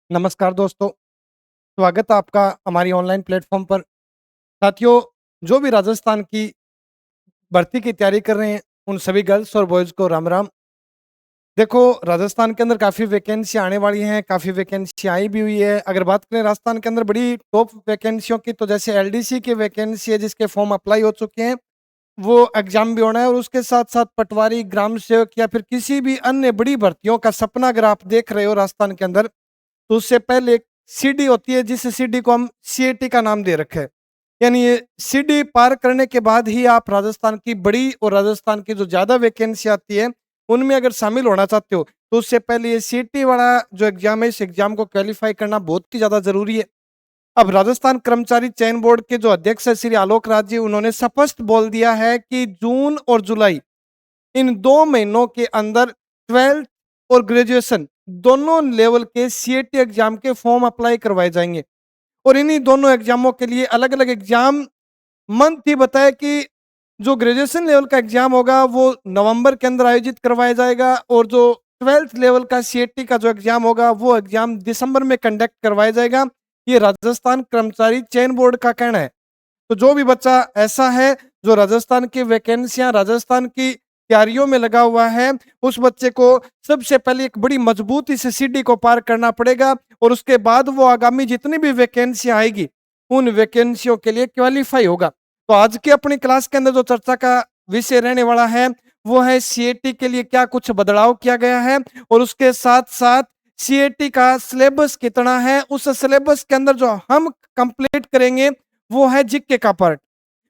नमस्कार दोस्तों, स्वागत है आपका हमारी ऑनलाइन प्लेटफ़ॉर्म पर। साथियों, जो भी राजस्थान की भर्ती की तैयारी कर रहे हैं, उन सभी गर्ल्स और बॉयज़ को राम-राम। देखो, राजस्थान के अंदर काफ़ी वैकेंसी आने वाली हैं, काफ़ी वैकेंसी आई भी हुई है। अगर बात करें राजस्थान के अंदर बड़ी टॉप वैकेंसियों की, तो जैसे एलडीसी की वैकेंसी है, जिसके फॉर्म अप्लाई हो चुके हैं, वो एग्ज़ाम भी होना है और उसके साथ-साथ पटवारी, ग्राम सेवक या फिर किसी भी अन्य बड़ी भर्तियों का सपना अगर आप देख रहे हो राजस्थान के अंदर, तो उससे पहले एक सीडी होती है, जिस सीडी को हम सीएटी का नाम दे रखे है। यानी ये सीडी पार करने के बाद ही आप राजस्थान की बड़ी और राजस्थान की जो ज़्यादा वैकेंसी आती है, उनमें अगर शामिल होना चाहते हो, तो उससे पहले ये सीएटी वाला जो एग्ज़ाम है, इस एग्ज़ाम को क्वालीफाई करना बहुत ही ज़्यादा ज़रूरी है। अब राजस्थान कर्मचारी चयन बोर्ड के जो अध्यक्ष है श्री आलोक राज जी, उन्होंने स्पष्ट बोल दिया है कि जून और जुलाई इन 2 महीनों के अंदर 12th और ग्रेजुएशन दोनों लेवल के सीएटी एग्ज़ाम के फॉर्म अप्लाई करवाए जाएँगे और इन्हीं दोनों एग्ज़ामों के लिए अलग-अलग एग्ज़ाम मंथ ही बताया कि जो ग्रेजुएशन लेवल का एग्ज़ाम होगा वो नवंबर के अंदर आयोजित करवाया जाएगा और जो 12th लेवल का सीएटी का जो एग्ज़ाम होगा वो एग्ज़ाम दिसंबर में कंडक्ट करवाया जाएगा। ये राजस्थान कर्मचारी चयन बोर्ड का कहना है। तो जो भी बच्चा ऐसा है जो राजस्थान की वैकेंसियां राजस्थान की तैयारियों में लगा हुआ है, उस बच्चे को सबसे पहले एक बड़ी मजबूत इस सीडी को पार करना पड़ेगा और उसके बाद वो आगामी जितनी भी वैकेंसियां आएगी उन वैकेंसियों के लिए क्वालिफाई होगा। तो आज की अपनी क्लास के अंदर जो चर्चा का विषय रहने वाला है वो है सीएटी के लिए क्या कुछ बदलाव किया गया है और उसके साथ साथ सीएटी का सिलेबस कितना है, उस सिलेबस के अंदर जो हम कंप्लीट करेंगे वो है जीके का पार्ट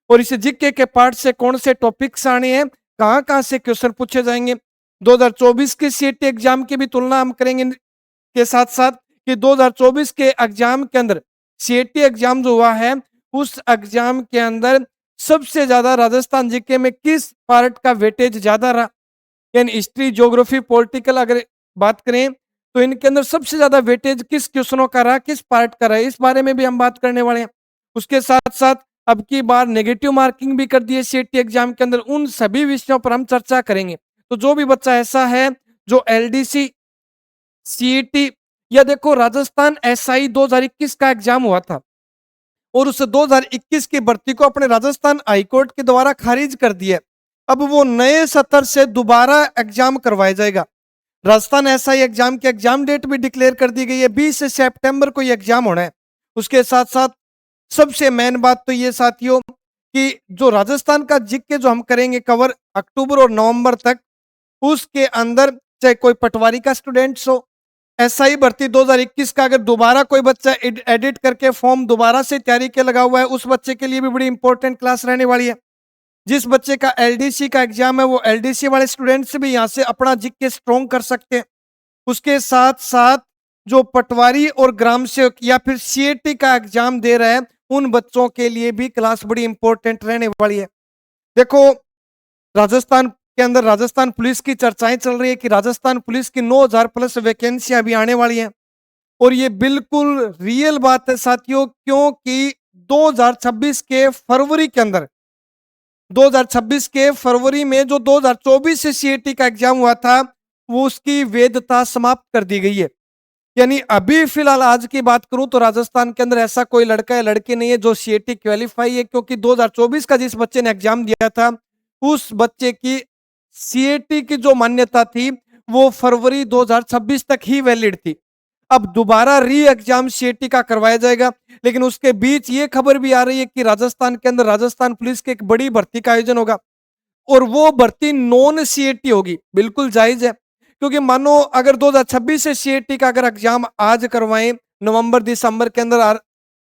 और इस जीके के पार्ट से कौन से टॉपिक्स आने हैं, कहाँ-कहाँ से क्वेश्चन पूछे जाएंगे। 2024 के सीएटी एग्जाम की भी तुलना हम करेंगे के साथ-साथ कि 2024 के एग्जाम के अंदर सीएटी एग्जाम जो हुआ है, उस एग्जाम के अंदर सबसे ज्यादा राजस्थान जीके में किस पार्ट का वेटेज ज्यादा रहा। यानी हिस्ट्री, ज्योग्राफी, पॉलिटिकल अगर बात करें तो इनके अंदर सबसे ज्यादा वेटेज किस क्वेश्चनों का रहा, किस पार्ट का रहा, इस बारे में भी हम बात करने वाले हैं। उसके साथ साथ अब की बार नेगेटिव मार्किंग भी कर दी है सीएटी एग्जाम के अंदर, उन सभी विषयों पर हम चर्चा करेंगे। तो जो भी बच्चा ऐसा है जो एलडीसी, सीईटी या देखो राजस्थान एसआई 2021 का एग्जाम हुआ था और उस 2021 की भर्ती को अपने राजस्थान हाईकोर्ट के द्वारा खारिज कर दिया। अब वो नए सत्र से दोबारा एग्जाम करवाया जाएगा। राजस्थान एसआई एग्जाम की एग्जाम डेट भी डिक्लेयर कर दी गई है, 20 सितंबर को ये एग्जाम होना है। उसके साथ साथ सबसे मेन बात तो ये साथियों कि जो राजस्थान का जीके जो हम करेंगे कवर अक्टूबर और नवंबर तक, उसके अंदर चाहे कोई पटवारी का स्टूडेंट्स हो, एसआई भर्ती 2021 का अगर दोबारा कोई बच्चा एडिट करके फॉर्म दोबारा से तैयारी के लगा हुआ है, उस बच्चे के लिए भी बड़ी इंपॉर्टेंट क्लास रहने वाली है। जिस बच्चे का एलडीसी का एग्जाम है वो एलडीसी वाले स्टूडेंट्स भी यहाँ से अपना जीके स्ट्रॉन्ग कर सकते हैं। उसके साथ साथ जो पटवारी और ग्राम सेवक या फिर सीएटी का एग्जाम दे रहे हैं, उन बच्चों के लिए भी क्लास बड़ी इंपॉर्टेंट रहने वाली है। देखो, राजस्थान के अंदर राजस्थान पुलिस की चर्चाएं चल रही है कि राजस्थान पुलिस की 9000 प्लस वैकेंसियां अभी आने वाली हैं और ये बिल्कुल रियल बात है साथियों, क्योंकि 2026 के फरवरी के अंदर 2026 के फरवरी में जो 2024 से सीएटी का एग्जाम हुआ था, वो उसकी वैधता समाप्त कर दी गई है। यानी अभी फिलहाल आज की बात करूं तो राजस्थान के अंदर ऐसा कोई लड़का या लड़की नहीं है जो सीएटी क्वालिफाई है, क्योंकि 2024 का जिस बच्चे ने एग्जाम दिया था उस बच्चे की सीएटी की जो मान्यता थी वो फरवरी 2026 तक ही वैलिड थी। अब दोबारा री एग्जाम सीएटी का करवाया जाएगा, लेकिन उसके बीच ये खबर भी आ रही है कि राजस्थान के अंदर राजस्थान पुलिस की एक बड़ी भर्ती का आयोजन होगा और वो भर्ती नॉन सीएटी होगी। बिल्कुल जायज है, क्योंकि मानो अगर 2026 से सीएटी का अगर एग्जाम आज करवाएं नवंबर दिसंबर के अंदर,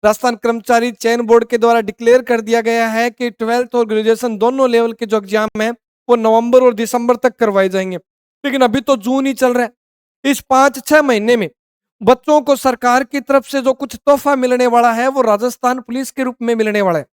राजस्थान कर्मचारी चयन बोर्ड के द्वारा डिक्लेयर कर दिया गया है कि 12th और ग्रेजुएशन दोनों लेवल के जो एग्जाम है वो नवंबर और दिसंबर तक करवाए जाएंगे, लेकिन अभी तो जून ही चल रहा है। इस 5-6 महीने में बच्चों को सरकार की तरफ से जो कुछ तोहफा मिलने वाला है वो राजस्थान पुलिस के रूप में मिलने वाला है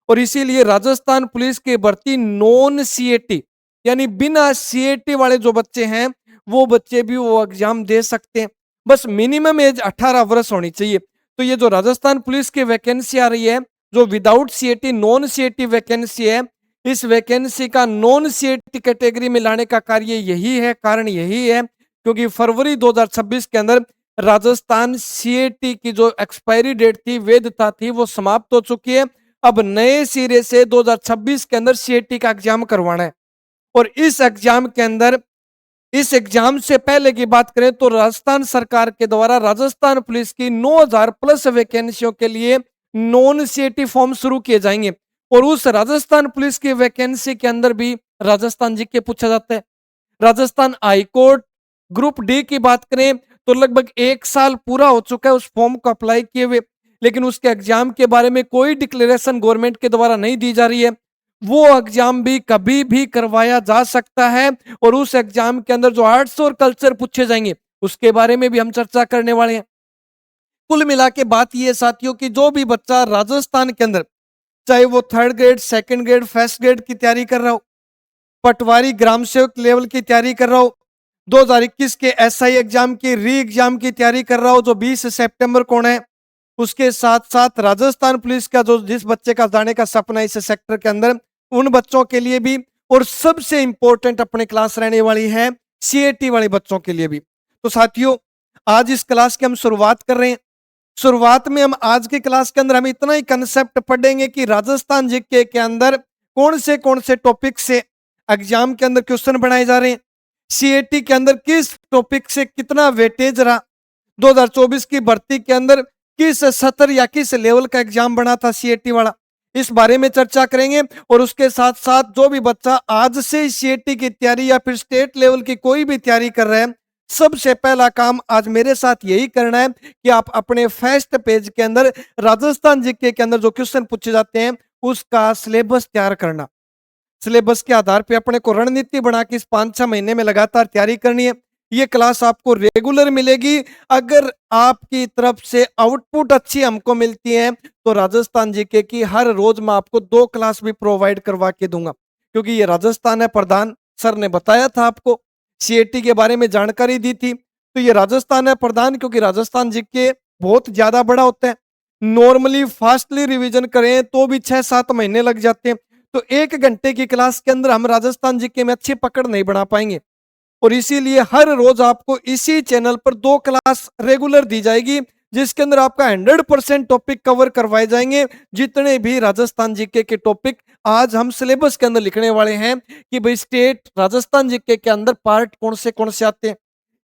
और इसीलिए राजस्थान पुलिस की भर्ती नॉन सीएटी यानी बिना सीएटी वाले जो बच्चे हैं वो बच्चे भी वो एग्जाम दे सकते हैं। बस मिनिमम एज 18 वर्ष होनी चाहिए। तो ये जो राजस्थान पुलिस की वैकेंसी आ रही है जो without CET non CET vacancy है, इस वैकेंसी का नॉन सीएटी कैटेगरी में लाने का कार्य यही है, कारण यही है क्योंकि फरवरी 2026 के अंदर राजस्थान सीएटी की जो एक्सपायरी डेट थी, वैधता थी, वो समाप्त हो चुकी है। अब नए सिरे से 2026 के अंदर सीएटी का एग्जाम करवाना है। और इस एग्जाम से पहले की बात करें तो राजस्थान सरकार के द्वारा राजस्थान पुलिस की 9000 प्लस वैकेंसियों के लिए नॉन सीएटी फॉर्म शुरू किए जाएंगे। और उस राजस्थान पुलिस की वैकेंसी के अंदर भी राजस्थान जीके पूछा जाता है। राजस्थान हाईकोर्ट ग्रुप डी की बात करें तो लगभग 1 साल पूरा हो चुका है उस फॉर्म को अप्लाई किए हुए, लेकिन उसके एग्जाम के बारे में कोई डिक्लेरेशन गवर्नमेंट के द्वारा नहीं दी जा रही है। वो एग्जाम भी कभी भी करवाया जा सकता है। और उस एग्जाम के अंदर जो आर्ट्स और कल्चर पूछे जाएंगे उसके बारे में भी हम चर्चा करने वाले हैं। कुल मिला के बात यह साथियों की जो भी बच्चा राजस्थान के अंदर, चाहे वो 3rd grade, 2nd grade, 1st grade की तैयारी कर रहा हो, पटवारी ग्राम सेवक लेवल की तैयारी कर रहा हो, 2021 के एसआई एग्जाम की री एग्जाम की तैयारी कर रहा हो जो 20 सितंबर को है, उसके साथ साथ राजस्थान पुलिस का जो जिस बच्चे का जाने का सपना है इस सेक्टर के अंदर, उन बच्चों के लिए भी, और सबसे इंपॉर्टेंट अपने क्लास रहने वाली है सीएटी वाले बच्चों के लिए भी। तो साथियों, आज इस क्लास की हम शुरुआत कर रहे हैं। शुरुआत में हम आज की क्लास के अंदर हम इतना ही कंसेप्ट पढ़ेंगे कि राजस्थान जीके के अंदर कौन से टॉपिक से एग्जाम के अंदर क्वेश्चन बनाए जा रहे हैं, सीएटी के अंदर किस टॉपिक से कितना वेटेज रहा, 2024 की भर्ती के अंदर किस सत्र या किस लेवल का एग्जाम बना था सीएटी वाला, इस बारे में चर्चा करेंगे। और उसके साथ साथ जो भी बच्चा आज से सीएटी की तैयारी या फिर स्टेट लेवल की कोई भी तैयारी कर रहे हैं, सबसे पहला काम आज मेरे साथ यही करना है कि आप अपने फर्स्ट पेज के अंदर राजस्थान जीके के अंदर जो क्वेश्चन पूछे जाते हैं उसका सिलेबस तैयार करना। सिलेबस के आधार पे अपने को रणनीति बना के इस 5-6 महीने में लगातार तैयारी करनी है। ये क्लास आपको रेगुलर मिलेगी। अगर आपकी तरफ से आउटपुट अच्छी हमको मिलती है तो राजस्थान जीके की हर रोज मैं आपको 2 क्लास भी प्रोवाइड करवा के दूंगा, क्योंकि ये राजस्थान है प्रधान, सर ने बताया था आपको, सीएटी के बारे में जानकारी दी थी। तो ये राजस्थान है प्रधान क्योंकि राजस्थान जीके बहुत ज्यादा बड़ा होता है। नॉर्मली फास्टली रिवीजन करें तो भी 6-7 महीने लग जाते हैं। तो 1 घंटे की क्लास के अंदर हम राजस्थान जीके में अच्छी पकड़ नहीं बना पाएंगे। और इसीलिए हर रोज आपको इसी चैनल पर 2 क्लास रेगुलर दी जाएगी जिसके अंदर आपका 100% टॉपिक कवर करवाए जाएंगे। जितने भी राजस्थान जीके के टॉपिक आज हम सिलेबस के अंदर लिखने वाले हैं कि भाई स्टेट राजस्थान जीके के अंदर पार्ट कौन से आते हैं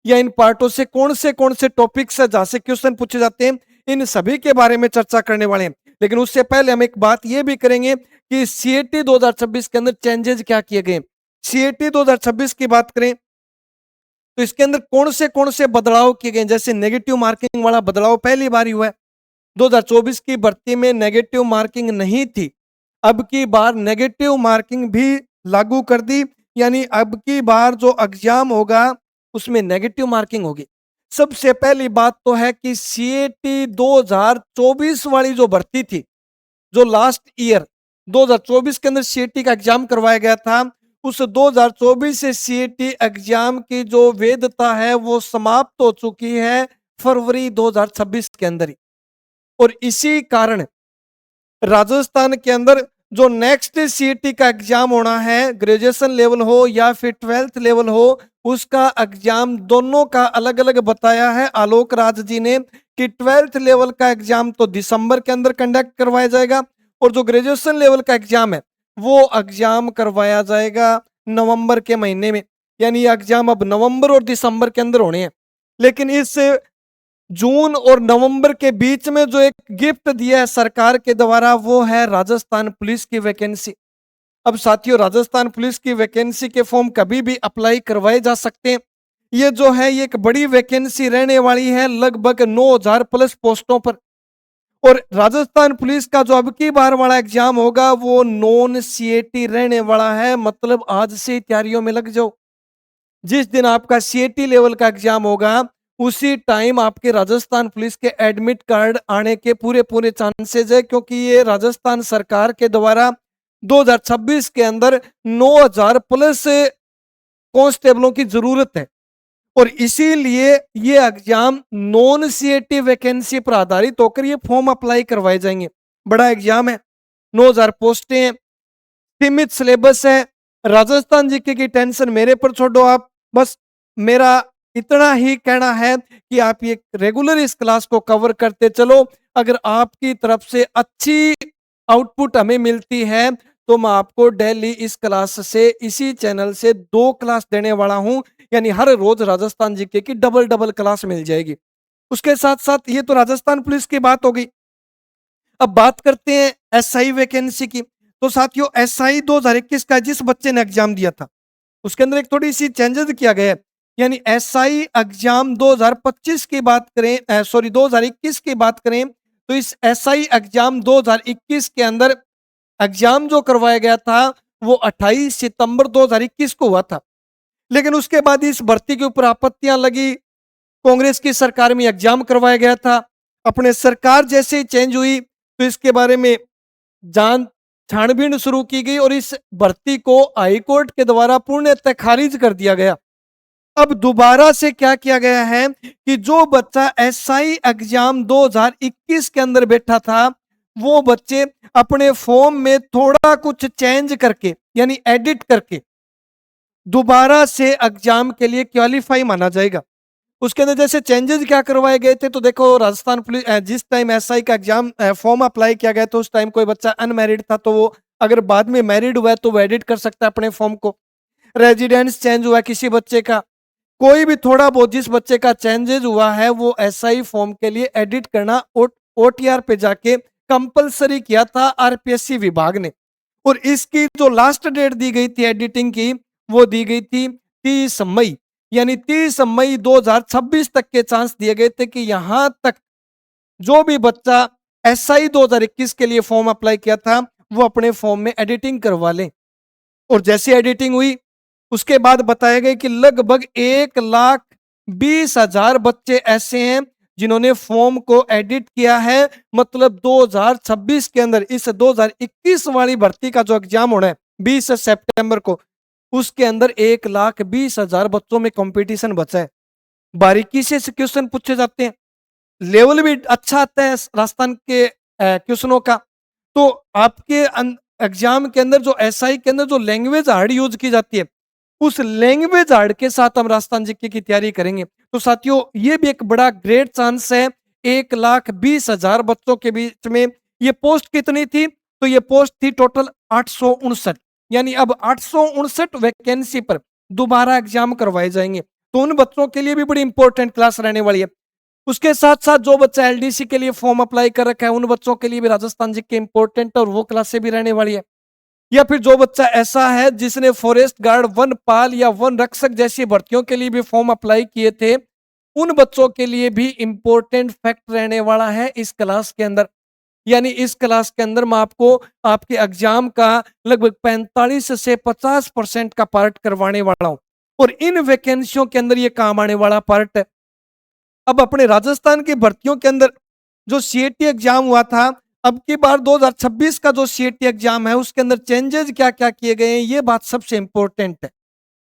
या इन पार्टों से कौन से टॉपिक से जहां से क्वेश्चन पूछे जाते हैं, इन सभी के बारे में चर्चा करने वाले हैं। लेकिन उससे पहले हम एक बात यह भी करेंगे कि सीएटी 2026 के अंदर चेंजेस क्या किए गए। सीएटी 2026 की बात करें तो इसके अंदर कौन से बदलाव किए गए, जैसे नेगेटिव मार्किंग वाला बदलाव पहली बार ही हुआ है। 2024 की भर्ती में नेगेटिव मार्किंग नहीं थी, अब की बार नेगेटिव मार्किंग भी लागू कर दी, यानी अब की बार जो एग्जाम होगा उसमें नेगेटिव मार्किंग होगी। सबसे पहली बात तो है कि सीएटी 2024 वाली जो भर्ती थी, जो लास्ट ईयर 2024 के अंदर सीएटी का एग्जाम करवाया गया था, उस 2024 से सीएटी एग्जाम की जो वैधता है वो समाप्त हो चुकी है फरवरी 2026 के अंदर ही। और इसी कारण राजस्थान के अंदर जो नेक्स्ट सीईटी का एग्जाम होना है, ग्रेजुएशन लेवल हो या फिर 12th लेवल हो, उसका एग्जाम दोनों का अलग अलग बताया है आलोक राज जी ने कि 12th लेवल का एग्जाम तो दिसंबर के अंदर कंडक्ट करवाया जाएगा और जो ग्रेजुएशन लेवल का एग्जाम है वो एग्जाम करवाया जाएगा नवंबर के महीने में। यानी ये एग्जाम अब नवंबर और दिसंबर के अंदर होने हैं। लेकिन इस जून और नवंबर के बीच में जो एक गिफ्ट दिया है सरकार के द्वारा वो है राजस्थान पुलिस की वैकेंसी। अब साथियों, राजस्थान पुलिस की वैकेंसी के फॉर्म कभी भी अप्लाई करवाए जा सकते हैं। ये जो है ये एक बड़ी वैकेंसी रहने वाली है, लगभग 9000 प्लस पोस्टों पर। और राजस्थान पुलिस का जो अब की बार वाला एग्जाम होगा वो नॉन सीएटी रहने वाला है, मतलब आज से तैयारियों में लग जाओ। जिस दिन आपका सीएटी लेवल का एग्जाम होगा उसी टाइम आपके राजस्थान पुलिस के एडमिट कार्ड आने के पूरे पूरे चांसेस है, क्योंकि ये राजस्थान सरकार के द्वारा 2026 के अंदर 9000 प्लस कांस्टेबलों की जरूरत है। और इसीलिए ये एग्जाम नॉन सीएटी वैकेंसी पर आधारित होकर ये फॉर्म अप्लाई करवाए जाएंगे। बड़ा एग्जाम है, 9000 पोस्टें हैं, सीमित सिलेबस है। राजस्थान जीके की टेंशन मेरे पर छोड़ो, आप बस मेरा इतना ही कहना है कि आप ये रेगुलर इस क्लास को कवर करते चलो। अगर आपकी तरफ से अच्छी आउटपुट हमें मिलती है तो मैं आपको डेली इस क्लास से, इसी चैनल से 2 क्लास देने वाला हूं। यानी हर रोज राजस्थान जीके की डबल डबल क्लास मिल जाएगी। उसके साथ साथ ये तो राजस्थान पुलिस की बात हो गई। अब बात करते हैं एसआई वैकेंसी की। तो साथियों, एसआई 2021 का जिस बच्चे ने एग्जाम दिया था उसके अंदर एक थोड़ी सी चेंजेस किया गया है। यानी एसआई एग्जाम 2025 की बात करें, सॉरी 2021 की बात करें, तो इस एसआई एग्जाम 2021 के अंदर एग्जाम जो करवाया गया था वो 28 सितंबर 2021 को हुआ था। लेकिन उसके बाद इस भर्ती के ऊपर आपत्तियां लगी। कांग्रेस की सरकार में एग्जाम करवाया गया था। अपने सरकार जैसे ही चेंज हुई तो इसके बारे में जांच छानबीन शुरू की गई और इस भर्ती को हाईकोर्ट के द्वारा पूर्णतः खारिज कर दिया गया। अब दोबारा से क्या किया गया है कि जो बच्चा एसआई एग्जाम 2021 के अंदर बैठा था वो बच्चे अपने फॉर्म में थोड़ा कुछ चेंज करके, यानी एडिट करके दोबारा से एग्जाम के लिए क्वालिफाई माना जाएगा। उसके अंदर जैसे चेंजेस क्या करवाए गए थे, तो देखो राजस्थान पुलिस जिस टाइम एसआई का एग्जाम फॉर्म अप्लाई किया गया तो उस टाइम कोई बच्चा अनमैरिड था तो वो अगर बाद में मैरिड हुआ है तो वो एडिट कर सकता है अपने फॉर्म को। रेजिडेंस चेंज हुआ है किसी बच्चे का, कोई भी थोड़ा बहुत जिस बच्चे का चेंजेस हुआ है वो एसआई फॉर्म के लिए एडिट करना ओटीआर पे जाके कंपलसरी किया था आरपीएससी विभाग ने। और इसकी जो लास्ट डेट दी गई थी एडिटिंग की वो दी गई थी 30 मई। यानी 30 मई 2026 तक के चांस दिए गए थे कि यहां तक जो भी बच्चा एसआई 2021 के लिए फॉर्म अप्लाई किया था वो अपने फॉर्म में एडिटिंग करवा लें। और जैसी एडिटिंग हुई उसके बाद बताया गया कि लगभग 1,20,000 बच्चे ऐसे हैं जिन्होंने फॉर्म को एडिट किया है। मतलब 2026 के अंदर इस 2021 वाली भर्ती का जो एग्जाम होना है 20 सितंबर को, उसके अंदर 1,20,000 बच्चों में कंपटीशन बचा है। बारीकी से क्वेश्चन पूछे जाते हैं, लेवल भी अच्छा आता है राजस्थान के क्वेश्चनों का। तो आपके एग्जाम के अंदर जो एसआई के अंदर जो लैंग्वेज हार्ड यूज की जाती है उस लैंग्वेज हार्ड के साथ हम राजस्थान जीके की तैयारी करेंगे। तो साथियों, ये भी एक बड़ा ग्रेट चांस है। 1,20,000 बच्चों के बीच में ये पोस्ट कितनी थी, तो ये पोस्ट थी टोटल 859। यानी अब 859 वैकेंसी पर दोबारा एग्जाम करवाए जाएंगे। तो उन बच्चों के लिए भी बड़ी इंपॉर्टेंट क्लास रहने वाली है। उसके साथ साथ जो बच्चा एलडीसी के लिए फॉर्म अप्लाई कर रखा है उन बच्चों के लिए भी राजस्थान जीके इंपॉर्टेंट और वो क्लासें भी रहने वाली है। या फिर जो बच्चा ऐसा है जिसने फॉरेस्ट गार्ड, वन पाल या वन रक्षक जैसी भर्तियों के लिए भी फॉर्म अप्लाई किए थे उन बच्चों के लिए भी इंपॉर्टेंट फैक्ट रहने वाला है इस क्लास के अंदर। यानी इस क्लास के अंदर मैं आपको आपके एग्जाम का लगभग 45 से 50% का पार्ट करवाने वाला हूं और इन वैकेंसियों के अंदर ये काम आने वाला पार्ट है। अब अपने राजस्थान की भर्तियों के अंदर जो सीएटी एग्जाम हुआ था, अब की बार 2026 का जो सीएटी एग्जाम है उसके अंदर चेंजेस क्या क्या किए गए हैं ये बात सबसे इंपॉर्टेंट है,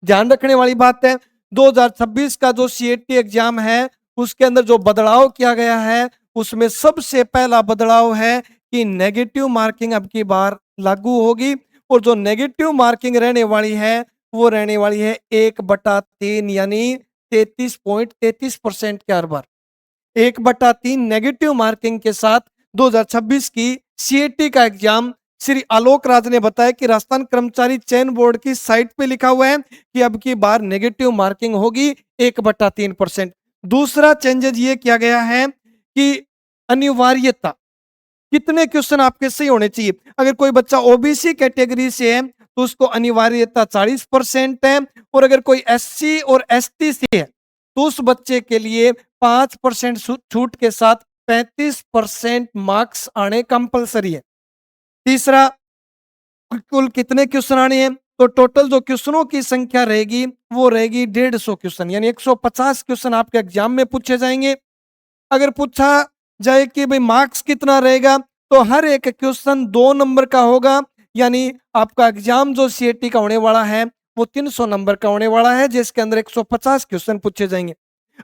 ध्यान रखने वाली बात है। 2026 का जो सीएटी एग्जाम है उसके अंदर जो बदलाव किया गया है उसमें सबसे पहला बदलाव है कि नेगेटिव मार्किंग अब की बार लागू होगी। और जो नेगेटिव मार्किंग रहने वाली है वो रहने वाली है 1/3 यानी 33.33% के हर बार 1/3 नेगेटिव मार्किंग के साथ 2026 की सीएटी का एग्जाम। श्री आलोक राज ने बताया कि राजस्थान कर्मचारी चयन बोर्ड की साइट पे लिखा हुआ है कि अब की बार नेगेटिव मार्किंग होगी 1/3%। दूसरा चेंजेस ये किया गया है कि अनिवार्यता, कितने क्वेश्चन आपके सही होने चाहिए। अगर कोई बच्चा ओबीसी कैटेगरी से है तो उसको अनिवार्यता 40% है और अगर कोई एससी और एसटी से है तो उस बच्चे के लिए 5% छूट के साथ 35% मार्क्स आने कंपलसरी है। तीसरा, कुल कितने क्वेश्चन आने हैं, तो टोटल जो क्वेश्चनों की संख्या रहेगी वो रहेगी 150 क्वेश्चन, यानी 150 क्वेश्चन आपके एग्जाम में पूछे जाएंगे। अगर पूछा जाए कि भाई मार्क्स कितना रहेगा तो हर एक क्वेश्चन 2 नंबर का होगा। यानी आपका एग्जाम जो सीएटी का होने वाला है वो 300 नंबर का होने वाला है जिसके अंदर 150 क्वेश्चन पूछे जाएंगे।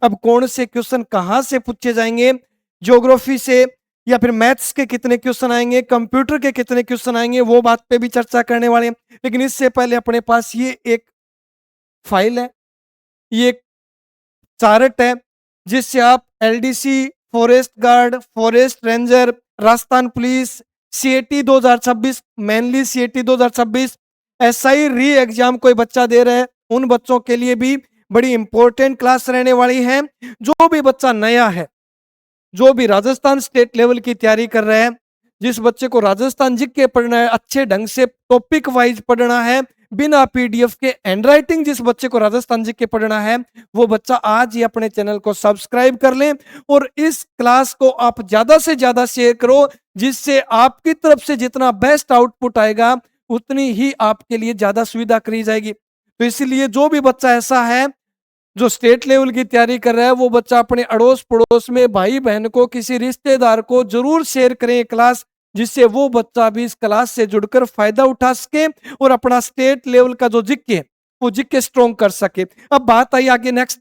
अब कौन से क्वेश्चन कहां से पूछे जाएंगे, ज्योग्राफी से या फिर मैथ्स के कितने क्वेश्चन आएंगे, कंप्यूटर के कितने क्वेश्चन आएंगे, वो बात पे भी चर्चा करने वाले हैं। लेकिन इससे पहले अपने पास ये एक फाइल है, ये एक चार्ट है, जिससे आप LDC, forest guard, forest ranger, Rajasthan police, CET 2026, mainly CET 2026, SI re exam कोई बच्चा दे रहा है, उन बच्चों के लिए भी बड़ी इंपॉर्टेंट क्लास रहने वाली है। जो भी बच्चा नया है, जो भी राजस्थान स्टेट लेवल की तैयारी कर रहे हैं, जिस बच्चे को राजस्थान जीके पढ़ना है, अच्छे ढंग से टॉपिक वाइज पढ़ना है, बिना पीडीएफ के हैंडराइटिंग जिस बच्चे को राजस्थान जीके पढ़ना है, वो बच्चा आज ही अपने चैनल को सब्सक्राइब कर लें और इस क्लास को आप ज्यादा से ज्यादा शेयर करो, जिससे आपकी तरफ से जितना बेस्ट आउटपुट आएगा उतनी ही आपके लिए ज्यादा सुविधा करी जाएगी। तो इसीलिए जो भी बच्चा ऐसा है जो स्टेट लेवल की तैयारी कर रहा है, वो बच्चा अपने अड़ोस पड़ोस में भाई बहन को, किसी रिश्तेदार को जरूर शेयर करें क्लास, जिससे वो बच्चा भी इस क्लास से जुड़कर फायदा उठा सके और अपना स्टेट लेवल का जो जिक्के है वो जिक्के स्ट्रॉन्ग कर सके। अब बात आई आगे नेक्स्ट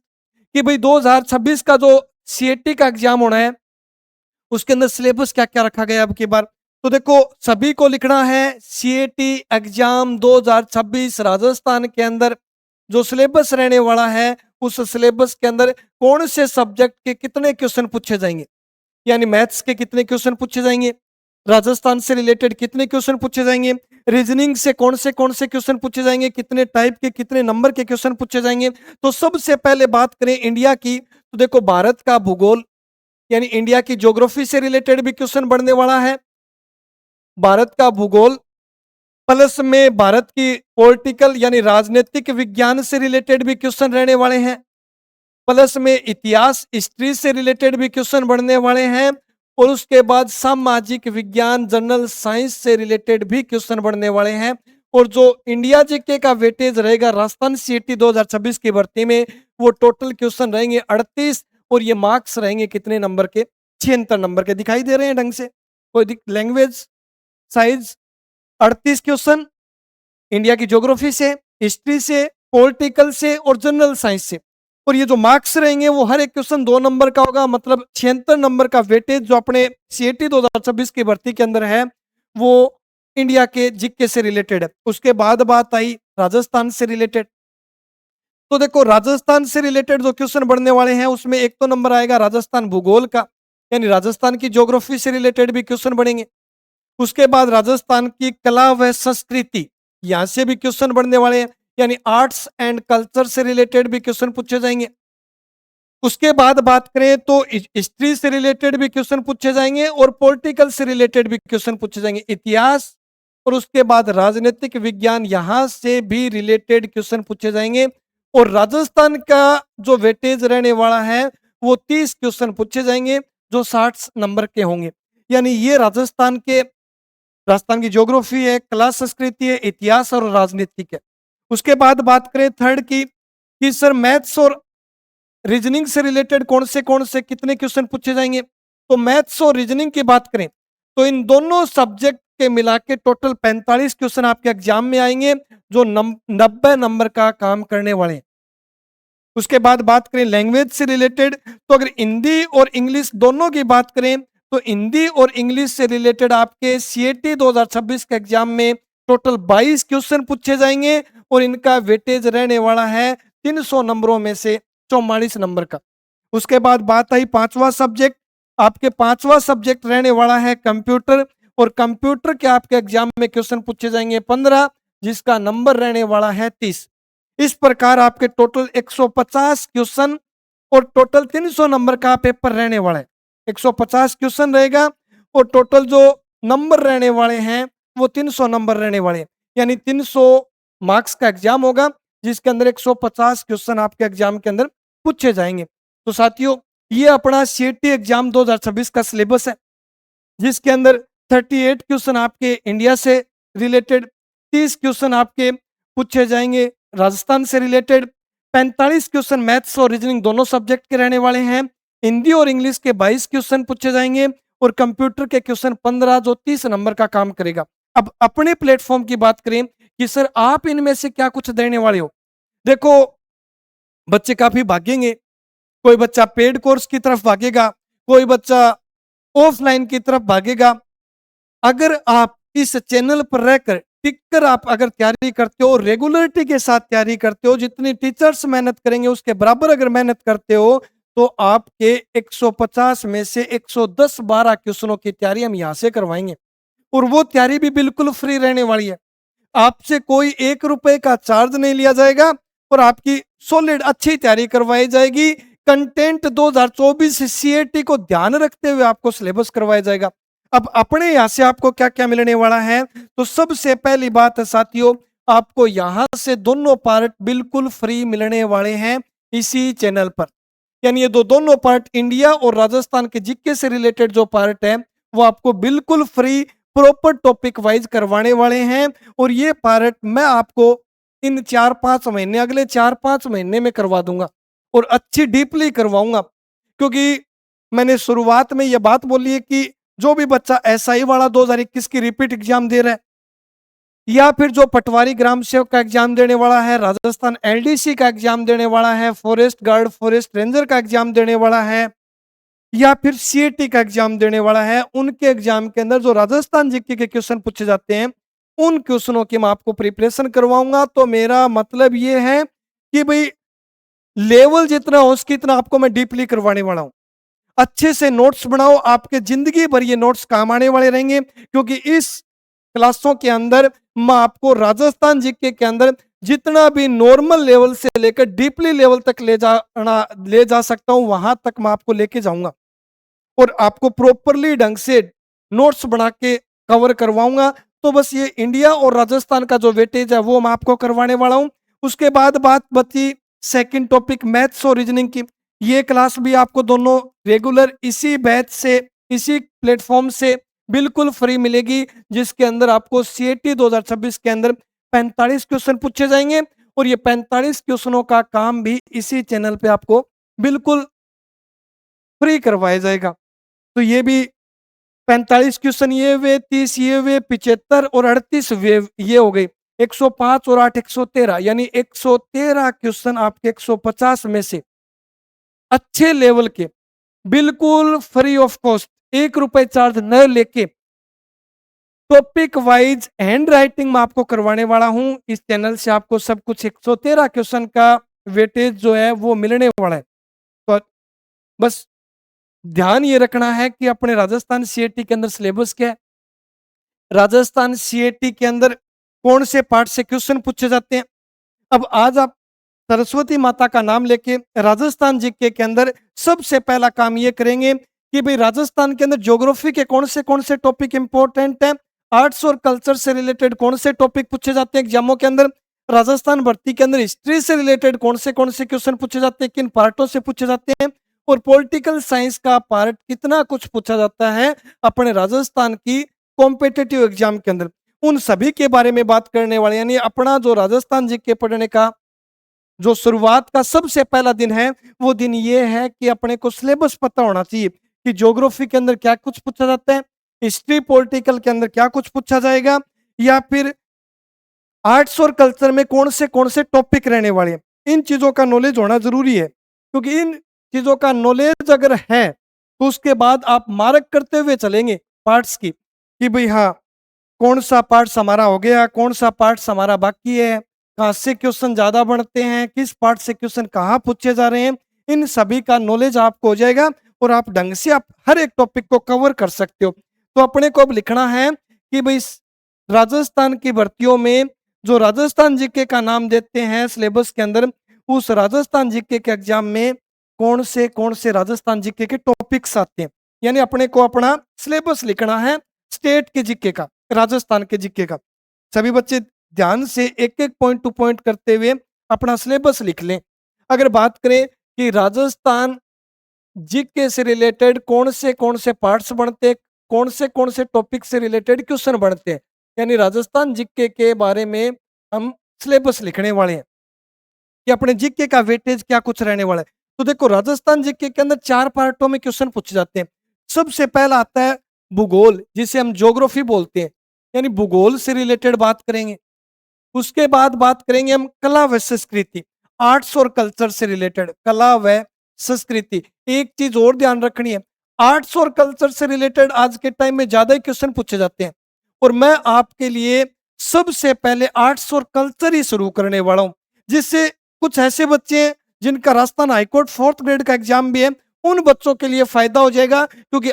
कि भाई 2026 का जो सीएटी का एग्जाम होना है, उसके अंदर सिलेबस क्या क्या रखा गया अब की बार। तो देखो, सभी को लिखना है सीएटी एग्जाम 2026 राजस्थान के अंदर जो सिलेबस रहने वाला है, उस सिलेबस के अंदर कौन से सब्जेक्ट के कितने क्वेश्चन पूछे जाएंगे, यानी मैथ्स के कितने क्वेश्चन पूछे जाएंगे, राजस्थान से रिलेटेड कितने क्वेश्चन पूछे जाएंगे, रीजनिंग से कौन से क्वेश्चन पूछे जाएंगे, कितने टाइप के कितने नंबर के क्वेश्चन पूछे जाएंगे। तो सबसे पहले बात करें इंडिया की, तो देखो भारत का भूगोल यानी इंडिया की ज्योग्राफी से रिलेटेड भी क्वेश्चन बढ़ने वाला है। भारत का भूगोल प्लस में भारत की पॉलिटिकल यानी राजनीतिक विज्ञान से रिलेटेड भी क्वेश्चन रहने वाले हैं, प्लस में इतिहास हिस्ट्री से रिलेटेड भी क्वेश्चन बढ़ने वाले हैं, और उसके बाद सामाजिक विज्ञान जनरल साइंस से रिलेटेड भी क्वेश्चन बढ़ने वाले हैं। और जो इंडिया जीके का वेटेज रहेगा राजस्थान सीएटी 2026 की भर्ती में, वो टोटल क्वेश्चन रहेंगे 38 और ये मार्क्स रहेंगे कितने नंबर के, 76 नंबर के। दिखाई दे रहे हैं ढंग से, कोई लैंग्वेज साइज 38 क्वेश्चन इंडिया की ज्योग्राफी से, हिस्ट्री से, पॉलिटिकल से और जनरल साइंस से। और ये जो मार्क्स रहेंगे वो हर एक क्वेश्चन 2 नंबर का होगा, मतलब 76 नंबर का वेटेज जो अपने सीएटी 2026 की भर्ती के अंदर है वो इंडिया के जीके से रिलेटेड है। उसके बाद बात आई राजस्थान से रिलेटेड। तो देखो, राजस्थान से रिलेटेड जो क्वेश्चन बढ़ने वाले हैं उसमें एक तो नंबर आएगा राजस्थान भूगोल का, यानी राजस्थान की ज्योग्राफी से रिलेटेड भी क्वेश्चन बढ़ेंगे। उसके बाद राजस्थान की कला व संस्कृति, यहां से भी क्वेश्चन बढ़ने वाले हैं, यानी आर्ट्स एंड कल्चर से रिलेटेड भी क्वेश्चन पूछे जाएंगे। उसके बाद बात करें तो हिस्ट्री से रिलेटेड भी क्वेश्चन पूछे जाएंगे और पॉलिटिकल से रिलेटेड भी क्वेश्चन पूछे जाएंगे, इतिहास और उसके बाद राजनीतिक विज्ञान, यहां से भी रिलेटेड क्वेश्चन पूछे जाएंगे। और राजस्थान का जो वेटेज रहने वाला है वो 30 क्वेश्चन पूछे जाएंगे जो 60 नंबर के होंगे। यानी ये राजस्थान की ज्योग्राफी है, कला संस्कृति है, इतिहास और राजनीतिक है। उसके बाद बात करें थर्ड की कि सर मैथ्स और रीजनिंग से रिलेटेड कौन से कितने क्वेश्चन पूछे जाएंगे। तो मैथ्स और रीजनिंग की बात करें तो इन दोनों सब्जेक्ट के मिला के टोटल 45 क्वेश्चन आपके एग्जाम में आएंगे जो 90 नंबर का काम करने वाले हैं। उसके बाद बात करें लैंग्वेज से रिलेटेड, तो अगर हिंदी और इंग्लिश दोनों की बात करें तो हिंदी और इंग्लिश से रिलेटेड आपके सीएटी 2026 के एग्जाम में टोटल 22 क्वेश्चन पूछे जाएंगे और इनका वेटेज रहने वाला है 300 नंबरों में से 44 नंबर का। उसके बाद बात आई पांचवा सब्जेक्ट, आपके पांचवा सब्जेक्ट रहने वाला है कंप्यूटर, और कंप्यूटर के आपके एग्जाम में क्वेश्चन पूछे जाएंगे 15 जिसका नंबर रहने वाला है 30। इस प्रकार आपके टोटल 150 क्वेश्चन और टोटल 300 नंबर का पेपर रहने वाला है। 150 क्वेश्चन रहेगा और टोटल जो नंबर रहने वाले हैं वो 300 नंबर रहने वाले हैं, यानी 300 मार्क्स का एग्जाम होगा जिसके अंदर 150 क्वेश्चन आपके एग्जाम के अंदर पूछे जाएंगे। तो साथियों, ये अपना सीएटी एग्जाम 2026 का सिलेबस है जिसके अंदर 38 क्वेश्चन आपके इंडिया से रिलेटेड, 30 क्वेश्चन आपके पूछे जाएंगे राजस्थान से रिलेटेड, 45 क्वेश्चन मैथ्स और रीजनिंग दोनों सब्जेक्ट के रहने वाले हैं, हिंदी और इंग्लिश के 22 क्वेश्चन पूछे जाएंगे और कंप्यूटर के क्वेश्चन 15 जो 30 नंबर का काम करेगा। अब अपने प्लेटफॉर्म की बात करें कि सर आप इनमें से क्या कुछ देने वाले हो। देखो, बच्चे काफी भागेंगे, कोई बच्चा पेड कोर्स की तरफ भागेगा, कोई बच्चा ऑफलाइन की तरफ भागेगा। अगर आप इस चैनल पर रहकर टिक कर आप अगर तैयारी करते हो, रेगुलरिटी के साथ तैयारी करते हो, जितनी टीचर्स मेहनत करेंगे उसके बराबर अगर मेहनत करते हो, तो आपके 150 में से 110-12 क्वेश्चनों की तैयारी हम यहाँ से करवाएंगे। और वो तैयारी भी बिल्कुल फ्री रहने वाली है। आपसे कोई ₹1 का चार्ज नहीं लिया जाएगा और आपकी सॉलिड अच्छी तैयारी करवाई जाएगी। कंटेंट 2024 सीएटी को ध्यान रखते हुए आपको सिलेबस करवाया जाएगा। अब अपने यहाँ से आपको क्या-क्या मिलने वाला है, तो सबसे पहली बात है साथियों, आपको यहाँ से दोनों पार्ट बिल्कुल फ्री मिलने वाले हैं इसी चैनल पर। यानी ये दोनों पार्ट इंडिया और राजस्थान के जीके से रिलेटेड जो पार्ट है, वो आपको बिल्कुल फ्री प्रॉपर टॉपिक वाइज करवाने वाले हैं। और ये पार्ट मैं आपको इन 4-5 महीने, अगले 4-5 महीने में करवा दूंगा और अच्छी डीपली करवाऊंगा। क्योंकि मैंने शुरुआत में ये बात बोली है कि जो भी बच्चा एसआई वाला 2021 की रिपीट एग्जाम दे रहा है, या फिर जो पटवारी ग्राम सेवक का एग्जाम देने वाला है, राजस्थान एलडीसी का एग्जाम देने वाला है, फॉरेस्ट गार्ड, फॉरेस्ट रेंजर का एग्जाम देने वाला है, या फिर सीएटी का एग्जाम देने वाला है, उनके एग्जाम के अंदर जो राजस्थान जीके के क्वेश्चन पूछे जाते हैं, उन क्वेश्चनों की मैं आपको प्रिपरेशन करवाऊंगा। तो मेरा मतलब ये है कि भाई लेवल जितना हो उसकी इतना आपको मैं डीपली करवाने वाला हूं। अच्छे से नोट्स बनाओ, आपके जिंदगी भर ये नोट्स काम आने वाले रहेंगे। क्योंकि इस क्लासों के अंदर मैं आपको राजस्थान जीके के अंदर जितना भी नॉर्मल लेवल से लेकर डीपली लेवल तक ले जा सकता हूं, वहां तक मैं आपको लेके जाऊंगा और आपको प्रॉपरली ढंग से नोट्स बना के कवर करवाऊंगा। तो बस ये इंडिया और राजस्थान का जो वेटेज है वो मैं आपको करवाने वाला हूं। उसके बाद बात बची सेकंड टॉपिक मैथ्स और रीजनिंग की। ये क्लास भी आपको दोनों रेगुलर इसी बैच से, इसी प्लेटफॉर्म से बिल्कुल फ्री मिलेगी, जिसके अंदर आपको सीएटी 2026 के अंदर 45 क्वेश्चन पूछे जाएंगे और ये 45 क्वेश्चनों का काम भी इसी चैनल पे आपको बिल्कुल फ्री करवाया जाएगा। तो ये भी 45 क्वेश्चन ये हुए, 30 ये हुए, 75 और 38 वे ये हो गई। 105 और 8 113, यानी 113 क्वेश्चन आपके 150 में से अच्छे लेवल के बिल्कुल फ्री ऑफ कॉस्ट, ₹1 चार्ज न लेके टॉपिक वाइज हैंड राइटिंग में आपको करवाने वाला हूं। इस चैनल से आपको सब कुछ 113 क्वेश्चन का वेटेज जो है वो मिलने वाला है। तो बस ध्यान ये रखना है कि अपने राजस्थान सीएटी के अंदर सिलेबस क्या है, राजस्थान सीएटी के अंदर कौन से पार्ट से क्वेश्चन पूछे जाते हैं। अब आज आप सरस्वती माता का नाम लेके राजस्थान जीके के अंदर सबसे पहला काम ये करेंगे कि भाई राजस्थान के अंदर ज्योग्राफी के कौन से टॉपिक इंपॉर्टेंट है, आर्ट्स और कल्चर से रिलेटेड कौन से टॉपिक पूछे जाते हैं एग्जामों के अंदर, राजस्थान भर्ती के अंदर हिस्ट्री से रिलेटेड कौन से क्वेश्चन पूछे जाते हैं, किन पार्टों से पूछे जाते हैं, और पॉलिटिकल साइंस का पार्ट कितना कुछ पूछा जाता है अपने राजस्थान की कॉम्पिटेटिव एग्जाम के अंदर, उन सभी के बारे में बात करने वाले। यानी अपना जो राजस्थान जीके पढ़ने का जो शुरुआत का सबसे पहला दिन है, वो दिन ये है कि अपने को सिलेबस पता होना चाहिए कि ज्योग्राफी के अंदर क्या कुछ पूछा जाता है, हिस्ट्री पॉलिटिकल के अंदर क्या कुछ पूछा जाएगा, या फिर आर्ट्स और कल्चर में कौन से टॉपिक रहने वाले हैं। इन चीजों का नॉलेज होना जरूरी है, क्योंकि इन चीजों का नॉलेज अगर है तो उसके बाद आप मार्क करते हुए चलेंगे पार्ट्स की कि भाई हाँ, कौन सा पार्ट्स हमारा हो गया, कौन सा पार्ट्स हमारा बाकी है, कहाँ से क्वेश्चन ज्यादा बढ़ते हैं, किस पार्ट से क्वेश्चन कहाँ पूछे जा रहे हैं। इन सभी का नॉलेज आपको हो जाएगा और आप ढंग से आप हर एक टॉपिक को कवर कर सकते हो। तो अपने को अब लिखना है कि भाई राजस्थान की भर्तियों में जो राजस्थान जीके का नाम देते हैं सिलेबस के अंदर, उस राजस्थान जीके के एग्जाम में कौन से राजस्थान जीके के टॉपिक्स आते हैं। यानी अपने को अपना सिलेबस लिखना है स्टेट के जीके का, राजस्थान के जीके का। सभी बच्चे ध्यान से एक एक पॉइंट टू पॉइंट करते हुए अपना सिलेबस लिख लें। अगर बात करें कि राजस्थान जीके से रिलेटेड कौन से पार्ट्स बनते हैं, कौन से टॉपिक से रिलेटेड क्वेश्चन बनते हैं, यानी राजस्थान जीके के बारे में हम सिलेबस लिखने वाले हैं कि अपने जीके का वेटेज क्या कुछ रहने वाला है। तो देखो राजस्थान जीके के अंदर 4 पार्टों में क्वेश्चन पूछे जाते हैं। सबसे पहला आता है भूगोल, जिसे हम ज्योग्राफी बोलते हैं, यानी भूगोल से रिलेटेड बात करेंगे। उसके बाद बात करेंगे हम कला व संस्कृति, आर्ट्स और कल्चर से रिलेटेड कला व संस्कृति। एक चीज और ध्यान रखनी है, आर्ट्स और कल्चर से रिलेटेड आज के टाइम में ज्यादा ही क्वेश्चन पूछे जाते हैं और मैं आपके लिए सबसे पहले आर्ट्स और कल्चर ही शुरू करने वाला हूँ, जिससे कुछ ऐसे बच्चे हैं जिनका राजस्थान हाईकोर्ट 4th ग्रेड का एग्जाम भी है, उन बच्चों के लिए फायदा हो जाएगा, क्योंकि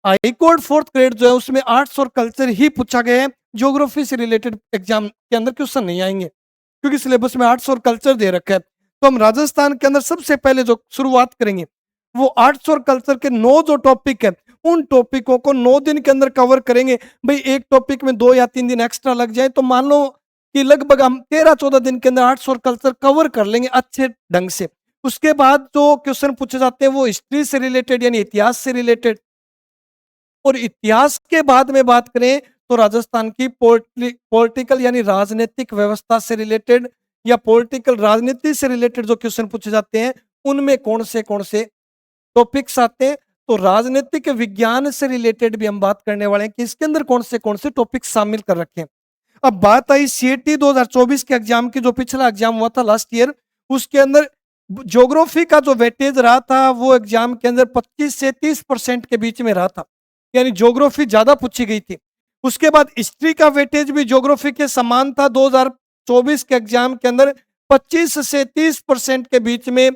हाईकोर्ट 4th ग्रेड जो है उसमें आर्ट्स और कल्चर ही पूछा गया है। ज्योग्राफी से रिलेटेड एग्जाम के अंदर क्वेश्चन नहीं आएंगे, क्योंकि सिलेबस में आर्ट्स और कल्चर दे रखा है। तो हम राजस्थान के अंदर सबसे पहले जो शुरुआत करेंगे वो आर्ट्स और कल्चर के 9 जो टॉपिक है, उन टॉपिकों को 9 दिन के अंदर कवर करेंगे। भाई एक टॉपिक में 2 या 3 दिन एक्स्ट्रा लग जाए तो मान लो कि लगभग हम 13-14 दिन के अंदर आर्ट्स और कल्चर कवर कर लेंगे अच्छे ढंग से। उसके बाद जो क्वेश्चन पूछे जाते हैं वो हिस्ट्री से रिलेटेड यानी इतिहास से रिलेटेड, और इतिहास के बाद में बात करें तो राजस्थान की पॉलिटिकल यानी राजनीतिक व्यवस्था से रिलेटेड या पॉलिटिकल राजनीति से रिलेटेड जो क्वेश्चन पूछे जाते हैं उनमें कौन से टॉपिक्स आते हैं। तो राजनीतिक विज्ञान से रिलेटेड भी हम बात करने वाले हैं कि इसके अंदर कौन से टॉपिक्स शामिल कर रखे हैं। अब बात आई सीईटी 2024 के एग्जाम की, जो पिछला एग्जाम हुआ था लास्ट ईयर, उसके अंदर ज्योग्राफी का जो वेटेज रहा था वो एग्जाम के अंदर 25 से 30% के बीच में रहा था, यानी ज्योग्राफी ज्यादा पूछी गई थी। उसके बाद हिस्ट्री का वेटेज भी ज्योग्राफी के समान था, 2024 के एग्जाम के अंदर 25 से 30% के बीच में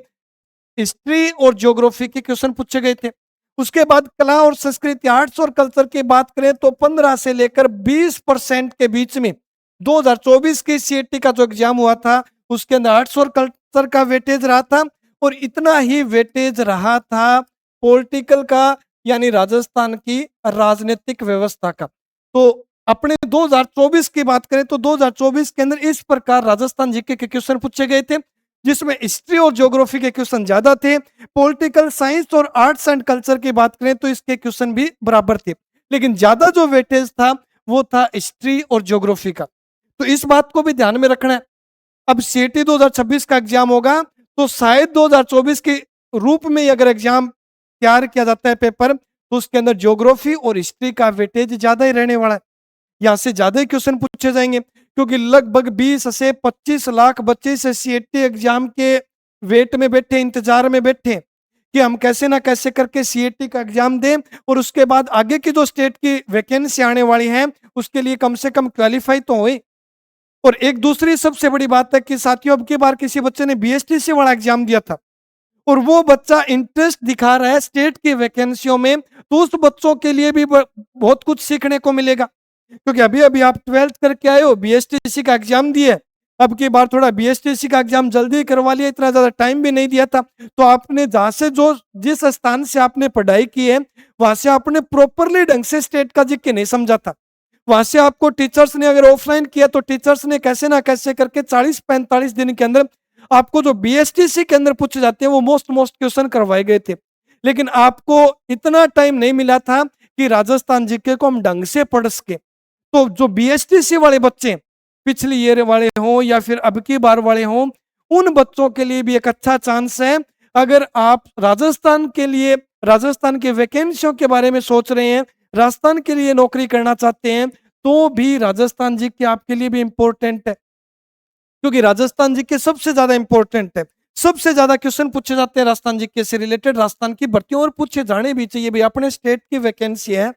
हिस्ट्री और ज्योग्राफी के क्वेश्चन पूछे गए थे। उसके बाद कला और संस्कृति आर्ट्स और कल्चर की बात करें तो 15 से लेकर 20% के बीच में 2024 की सीईटी का जो एग्जाम हुआ था उसके अंदर आर्ट्स और कल्चर का वेटेज रहा था, और इतना ही वेटेज रहा था पॉलिटिकल का यानी राजस्थान की राजनीतिक व्यवस्था का। तो अपने 2024 की बात करें तो 2024 के अंदर इस प्रकार राजस्थान जीके के क्वेश्चन पूछे गए थे, जिसमें हिस्ट्री और ज्योग्राफी के क्वेश्चन ज्यादा थे। पॉलिटिकल साइंस और आर्ट्स एंड कल्चर की बात करें तो इसके क्वेश्चन भी बराबर थे, लेकिन ज्यादा जो वेटेज था वो था हिस्ट्री और ज्योग्राफी का। तो इस बात को भी ध्यान में रखना है। अब सीईटी 2026 का एग्जाम होगा तो शायद 2024 के रूप में अगर एग्जाम तैयार किया जाता है पेपर, तो उसके अंदर ज्योग्राफी और हिस्ट्री का वेटेज ज्यादा ही रहने वाला है, यहाँ से ज्यादा ही क्वेश्चन पूछे जाएंगे, क्योंकि लगभग 20 से 25 लाख बच्चे से सीईटी एग्जाम के वेट में बैठे, इंतजार में बैठे कि हम कैसे ना कैसे करके सीईटी का एग्जाम दें और उसके बाद आगे की जो स्टेट की वैकेंसी आने वाली है उसके लिए कम से कम क्वालिफाई तो हुए। और एक दूसरी सबसे बड़ी बात है कि साथियों, अब की बार किसी बच्चे ने बीएसटीसी वाला एग्जाम दिया था और वो बच्चा इंटरेस्ट दिखा रहा है स्टेट की वैकेंसियों में, तो उस बच्चों के लिए भी बहुत कुछ सीखने को मिलेगा, क्योंकि अभी अभी आप 12th करके आए हो, बीएसटीसी का एग्जाम दिए, अब की बार थोड़ा बीएसटीसी का एग्जाम जल्दी करवा लिया, इतना ज्यादा टाइम भी नहीं दिया था। तो आपने जहां से जो जिस स्थान से आपने पढ़ाई की है वहां से आपने प्रॉपरली ढंग से स्टेट का जीके नहीं समझा था। वहां से आपको टीचर्स ने अगर ऑफलाइन किया तो टीचर्स ने कैसे ना कैसे करके 40-45 दिन के अंदर आपको जो बीएसटीसी के अंदर पूछे जाते हैं वो मोस्ट क्वेश्चन करवाए गए थे, लेकिन आपको इतना टाइम नहीं मिला था कि राजस्थान जीके को हम ढंग से पढ़ सके। तो जो बीएसटीसी वाले बच्चे पिछली ईयर वाले हों या फिर अब की बार वाले हों, उन बच्चों के लिए भी एक अच्छा चांस है। अगर आप राजस्थान के लिए, राजस्थान के वैकेंसियों के बारे में सोच रहे हैं, राजस्थान के लिए नौकरी करना चाहते हैं, तो भी राजस्थान जी के आपके लिए भी इंपॉर्टेंट है, क्योंकि राजस्थान जी के सबसे ज्यादा इंपॉर्टेंट है। सबसे ज्यादा क्वेश्चन पूछे जाते हैं राजस्थान जी के से रिलेटेड, राजस्थान की भर्तियों और पूछे जाने भी चाहिए। भाई अपने स्टेट की वैकेंसी है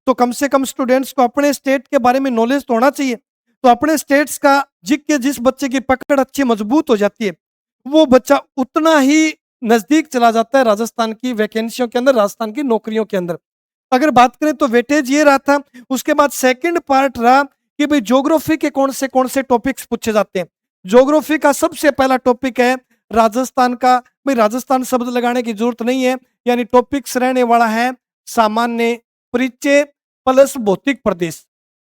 तो कम से कम स्टूडेंट्स को अपने स्टेट के बारे में नॉलेज तो होना चाहिए। तो अपने स्टेट्स का जीके जिस बच्चे की पकड़ अच्छी मजबूत हो जाती है वो बच्चा उतना ही नजदीक चला जाता है राजस्थान की वैकेंसियों के अंदर, राजस्थान की नौकरियों के अंदर। अगर बात करें तो वेटेज ये रहा था। उसके बाद सेकंड पार्ट रहा कि भाई ज्योग्राफी के कौन से टॉपिक्स पूछे जाते हैं। ज्योग्राफी का सबसे पहला टॉपिक है राजस्थान का। भाई राजस्थान शब्द लगाने की जरूरत नहीं है, यानी टॉपिक्स रहने वाला है सामान्य परिचय प्लस भौतिक प्रदेश।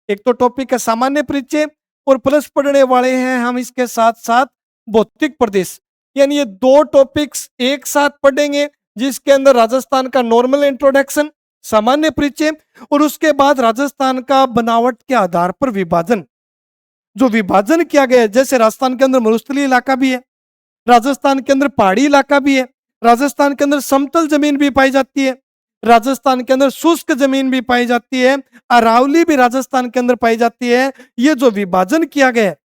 एक तो टॉपिक है सामान्य परिचय और प्लस पढ़ने वाले हैं हम इसके साथ साथ भौतिक प्रदेश, यानी ये दो टॉपिक्स एक साथ पढ़ेंगे, जिसके अंदर राजस्थान का नॉर्मल इंट्रोडक्शन, सामान्य परिचय और उसके बाद राजस्थान का बनावट के आधार पर विभाजन। जो विभाजन किया गया है, जैसे राजस्थान के अंदर मरुस्थलीय इलाका भी है, राजस्थान के अंदर पहाड़ी इलाका भी है, राजस्थान के अंदर समतल जमीन भी पाई जाती है, राजस्थान के अंदर शुष्क जमीन भी पाई जाती है, अरावली भी राजस्थान के अंदर पाई जाती है। ये जो विभाजन किया गया है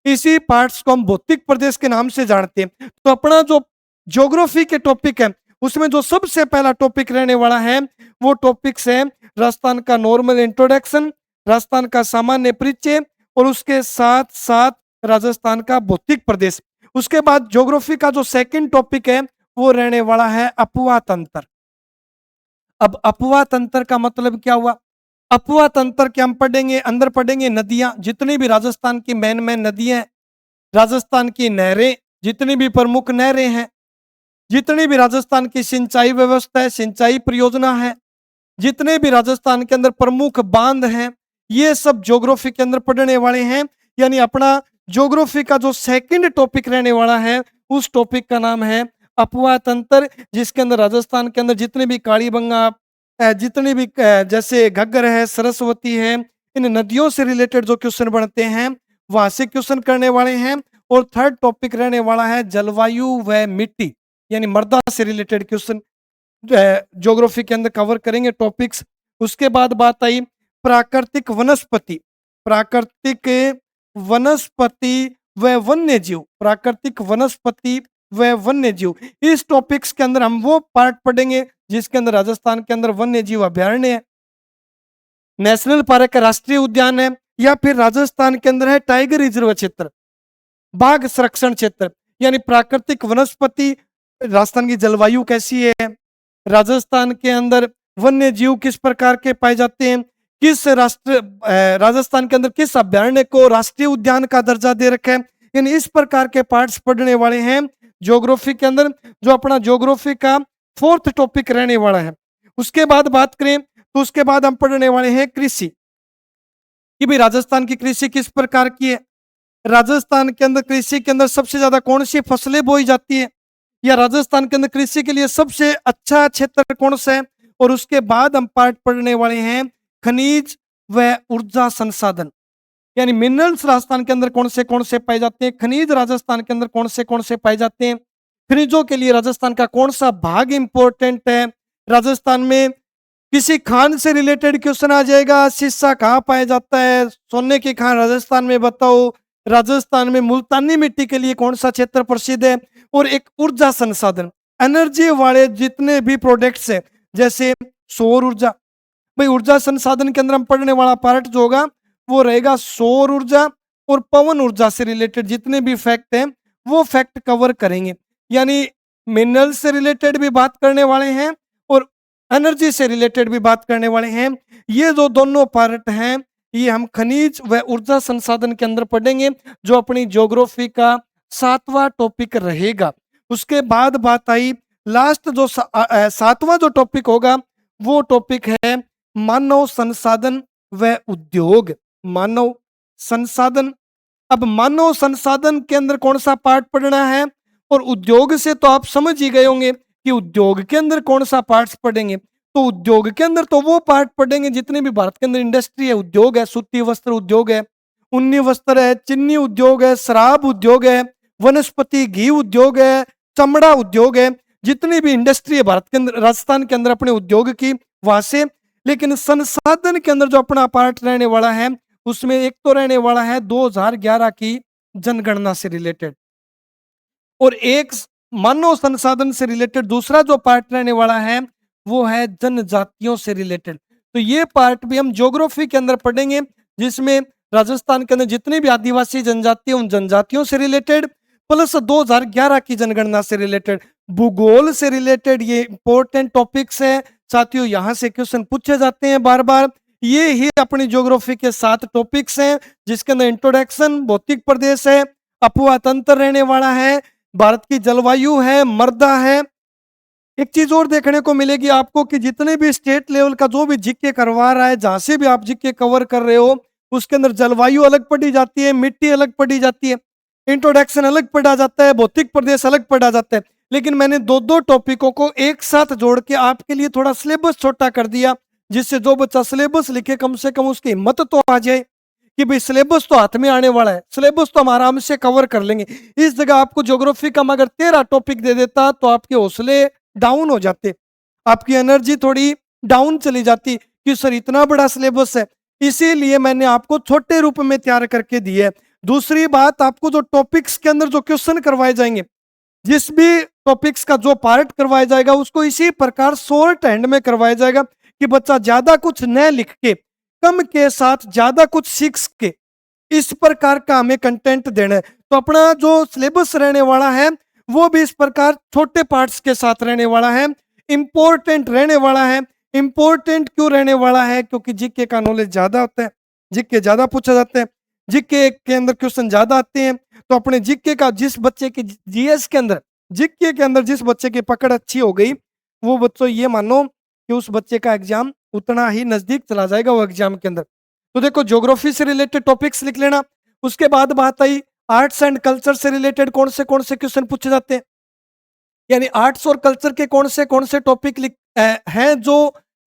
इसी पार्ट्स को हम भौतिक प्रदेश के नाम से जानते हैं। तो अपना जो ज्योग्राफी के टॉपिक है उसमें जो सबसे पहला टॉपिक रहने वाला है वो टॉपिक्स है राजस्थान का नॉर्मल इंट्रोडक्शन, राजस्थान का सामान्य परिचय और उसके साथ साथ राजस्थान का भौतिक प्रदेश। उसके बाद ज्योग्राफी का जो सेकंड टॉपिक है वो रहने वाला है अपवा तंत्र। अब अपवा तंत्र का मतलब क्या हुआ? अपवा तंत्र के हम पढ़ेंगे, अंदर पढ़ेंगे नदियां, जितनी भी राजस्थान की मेन मेन नदियां, राजस्थान की नहरें, जितनी भी प्रमुख नहरें हैं, जितनी भी राजस्थान की सिंचाई व्यवस्था है, सिंचाई परियोजना है, जितने भी राजस्थान के अंदर प्रमुख बांध हैं, ये सब ज्योग्राफी के अंदर पढ़ने वाले हैं। यानी अपना ज्योग्राफी का जो सेकंड टॉपिक रहने वाला है उस टॉपिक का नाम है अपवा तंत्र, जिसके अंदर राजस्थान के अंदर जितने भी कालीबंगा, जितने भी जैसे घग्गर है, सरस्वती है, इन नदियों से रिलेटेड जो क्वेश्चन बनते हैं वहां से क्वेश्चन करने वाले हैं। और थर्ड टॉपिक रहने वाला है जलवायु व मिट्टी, यानी मृदा से रिलेटेड क्वेश्चन ज्योग्राफी के अंदर कवर करेंगे टॉपिक्स। उसके बाद बात आई प्राकृतिक वनस्पति, प्राकृतिक वनस्पति व वन्य जीव, प्राकृतिक वनस्पति व वन्य जीव। इस टॉपिक्स के अंदर हम वो पार्ट पढ़ेंगे जिसके अंदर राजस्थान के अंदर वन्य जीव अभ्यारण्य है, नेशनल पार्क है, राष्ट्रीय उद्यान है, या फिर राजस्थान के अंदर है टाइगर रिजर्व क्षेत्र, बाघ संरक्षण क्षेत्र। यानी प्राकृतिक वनस्पति, राजस्थान की जलवायु कैसी है, राजस्थान के अंदर वन्य जीव किस प्रकार के पाए जाते हैं, किस राजस्थान के अंदर किस अभ्यारण्य को राष्ट्रीय उद्यान का दर्जा दे रखा है, यानी इस प्रकार के पार्ट्स पढ़ने वाले हैं ज्योग्राफी के अंदर, जो अपना ज्योग्राफी का फोर्थ टॉपिक रहने वाला है। उसके बाद बात करें तो उसके बाद हम पढ़ने वाले हैं कृषि, कि भाई राजस्थान की कृषि किस प्रकार की है, राजस्थान के अंदर कृषि के अंदर सबसे ज्यादा कौन सी फसलें बोई जाती है, या राजस्थान के अंदर कृषि के लिए सबसे अच्छा क्षेत्र कौन सा है। और उसके बाद हम पार्ट पढ़ने वाले हैं खनिज व ऊर्जा संसाधन, यानी मिनरल्स राजस्थान के अंदर कौन से पाए जाते हैं, खनिज राजस्थान के अंदर कौन से पाए जाते हैं, खनिजों के लिए राजस्थान का कौन सा भाग इंपॉर्टेंट है, राजस्थान में किसी खान से रिलेटेड क्वेश्चन आ जाएगा, शीशा कहाँ पाया जाता है, सोने की खान राजस्थान में बताओ, राजस्थान में मुल्तानी मिट्टी के लिए कौन सा क्षेत्र प्रसिद्ध है। और एक ऊर्जा संसाधन, एनर्जी वाले जितने भी प्रोडक्ट्स हैं, जैसे सौर ऊर्जा, भाई ऊर्जा संसाधन के अंदर हम पढ़ने वाला पार्ट जो होगा वो रहेगा सौर ऊर्जा और पवन ऊर्जा से रिलेटेड जितने भी फैक्ट हैं वो फैक्ट कवर करेंगे। यानी मिनरल से रिलेटेड भी बात करने वाले हैं और एनर्जी से रिलेटेड भी बात करने वाले हैं। ये जो दोनों पार्ट हैं ये हम खनिज व ऊर्जा संसाधन के अंदर पढ़ेंगे, जो अपनी ज्योग्राफी का सातवां टॉपिक रहेगा। उसके बाद बात आई लास्ट जो सातवां जो टॉपिक होगा वो टॉपिक है मानव संसाधन व उद्योग। मानव संसाधन, अब मानव संसाधन के अंदर कौन सा पार्ट पढ़ना है, और उद्योग से तो आप समझ ही गए होंगे कि उद्योग के अंदर कौन सा पार्ट्स पढ़ेंगे। तो उद्योग के अंदर तो वो पार्ट पढ़ेंगे जितने भी भारत के अंदर इंडस्ट्री है, उद्योग है, सूती वस्त्र उद्योग है, उन्नी वस्त्र है, चिन्नी उद्योग है, शराब उद्योग है, वनस्पति घी उद्योग है, चमड़ा उद्योग है, जितनी भी इंडस्ट्री है भारत के अंदर, राजस्थान के अंदर अपने उद्योग की वहां से। लेकिन संसाधन के अंदर जो अपना पार्ट रहने वाला है उसमें एक तो रहने वाला है 2011 की जनगणना से रिलेटेड, और एक मानव संसाधन से रिलेटेड दूसरा जो पार्ट रहने वाला है वो है जनजातियों से रिलेटेड। तो ये पार्ट भी हम ज्योग्राफी के अंदर पढ़ेंगे, जिसमें राजस्थान के अंदर जितनी भी आदिवासी जनजाति उन जनजातियों से रिलेटेड प्लस 2011 की जनगणना से रिलेटेड, भूगोल से रिलेटेड ये इंपॉर्टेंट टॉपिक्स है साथियों, यहाँ से क्वेश्चन पूछे जाते हैं बार बार। ये ही अपनी ज्योग्राफी के 7 टॉपिक्स हैं, जिसके अंदर इंट्रोडक्शन, भौतिक प्रदेश है, अपवा तंत्र रहने वाला है, भारत की जलवायु है, मृदा है। एक चीज और देखने को मिलेगी आपको कि जितने भी स्टेट लेवल का जो भी जीके करवा रहा है, जहां से भी आप जीके कवर कर रहे हो, उसके अंदर जलवायु अलग पढ़ी जाती है, मिट्टी अलग पढ़ी जाती है, इंट्रोडक्शन अलग पढ़ा जाता है, भौतिक प्रदेश अलग पढ़ा जाता है। लेकिन मैंने दो दो टॉपिकों को एक साथ जोड़ के आपके लिए थोड़ा सिलेबस छोटा कर दिया, जिससे जो बच्चा सिलेबस लिखे कम से कम उसकी हिम्मत तो आ जाए कि भाई सिलेबस तो हाथ में आने वाला है, सिलेबस तो हम आराम से कवर कर लेंगे। इस जगह आपको ज्योग्राफी का अगर 13 टॉपिक दे देता तो आपके हौसले डाउन हो जाते, आपकी एनर्जी थोड़ी डाउन चली जाती कि सर इतना बड़ा सिलेबस है। इसीलिए मैंने आपको छोटे रूप में तैयार करके दिए है। दूसरी बात, आपको जो टॉपिक्स के अंदर जो क्वेश्चन करवाए जाएंगे, जिस भी टॉपिक्स का जो पार्ट करवाया जाएगा उसको इसी प्रकार शॉर्ट हैंड में करवाया जाएगा कि बच्चा ज्यादा कुछ न लिख के, कम के साथ ज्यादा कुछ सीख के इस प्रकार का हमें कंटेंट देना है। तो अपना जो सिलेबस रहने वाला है वो भी इस प्रकार छोटे पार्ट्स के साथ रहने वाला है, इंपॉर्टेंट रहने वाला है। इंपॉर्टेंट क्यों रहने वाला है? क्योंकि जीके का नॉलेज ज्यादा होता है, जीके ज्यादा पूछा जाता है, जीके के अंदर क्वेश्चन ज्यादा आते हैं। तो अपने जीके का जिस बच्चे की जीएस के अंदर, जीके के अंदर जिस बच्चे की पकड़ अच्छी हो गई, वो बच्चों ये मानो कि उस बच्चे का एग्जाम उतना ही नजदीक चला जाएगा वो एग्जाम के अंदर। तो देखो ज्योग्राफी से रिलेटेड टॉपिक्स लिख लेना। उसके बाद बात आई आर्ट्स एंड कल्चर से रिलेटेड कौन से क्वेश्चन पूछे जाते हैं, यानी आर्ट्स और कल्चर के कौन से टॉपिक हैं जो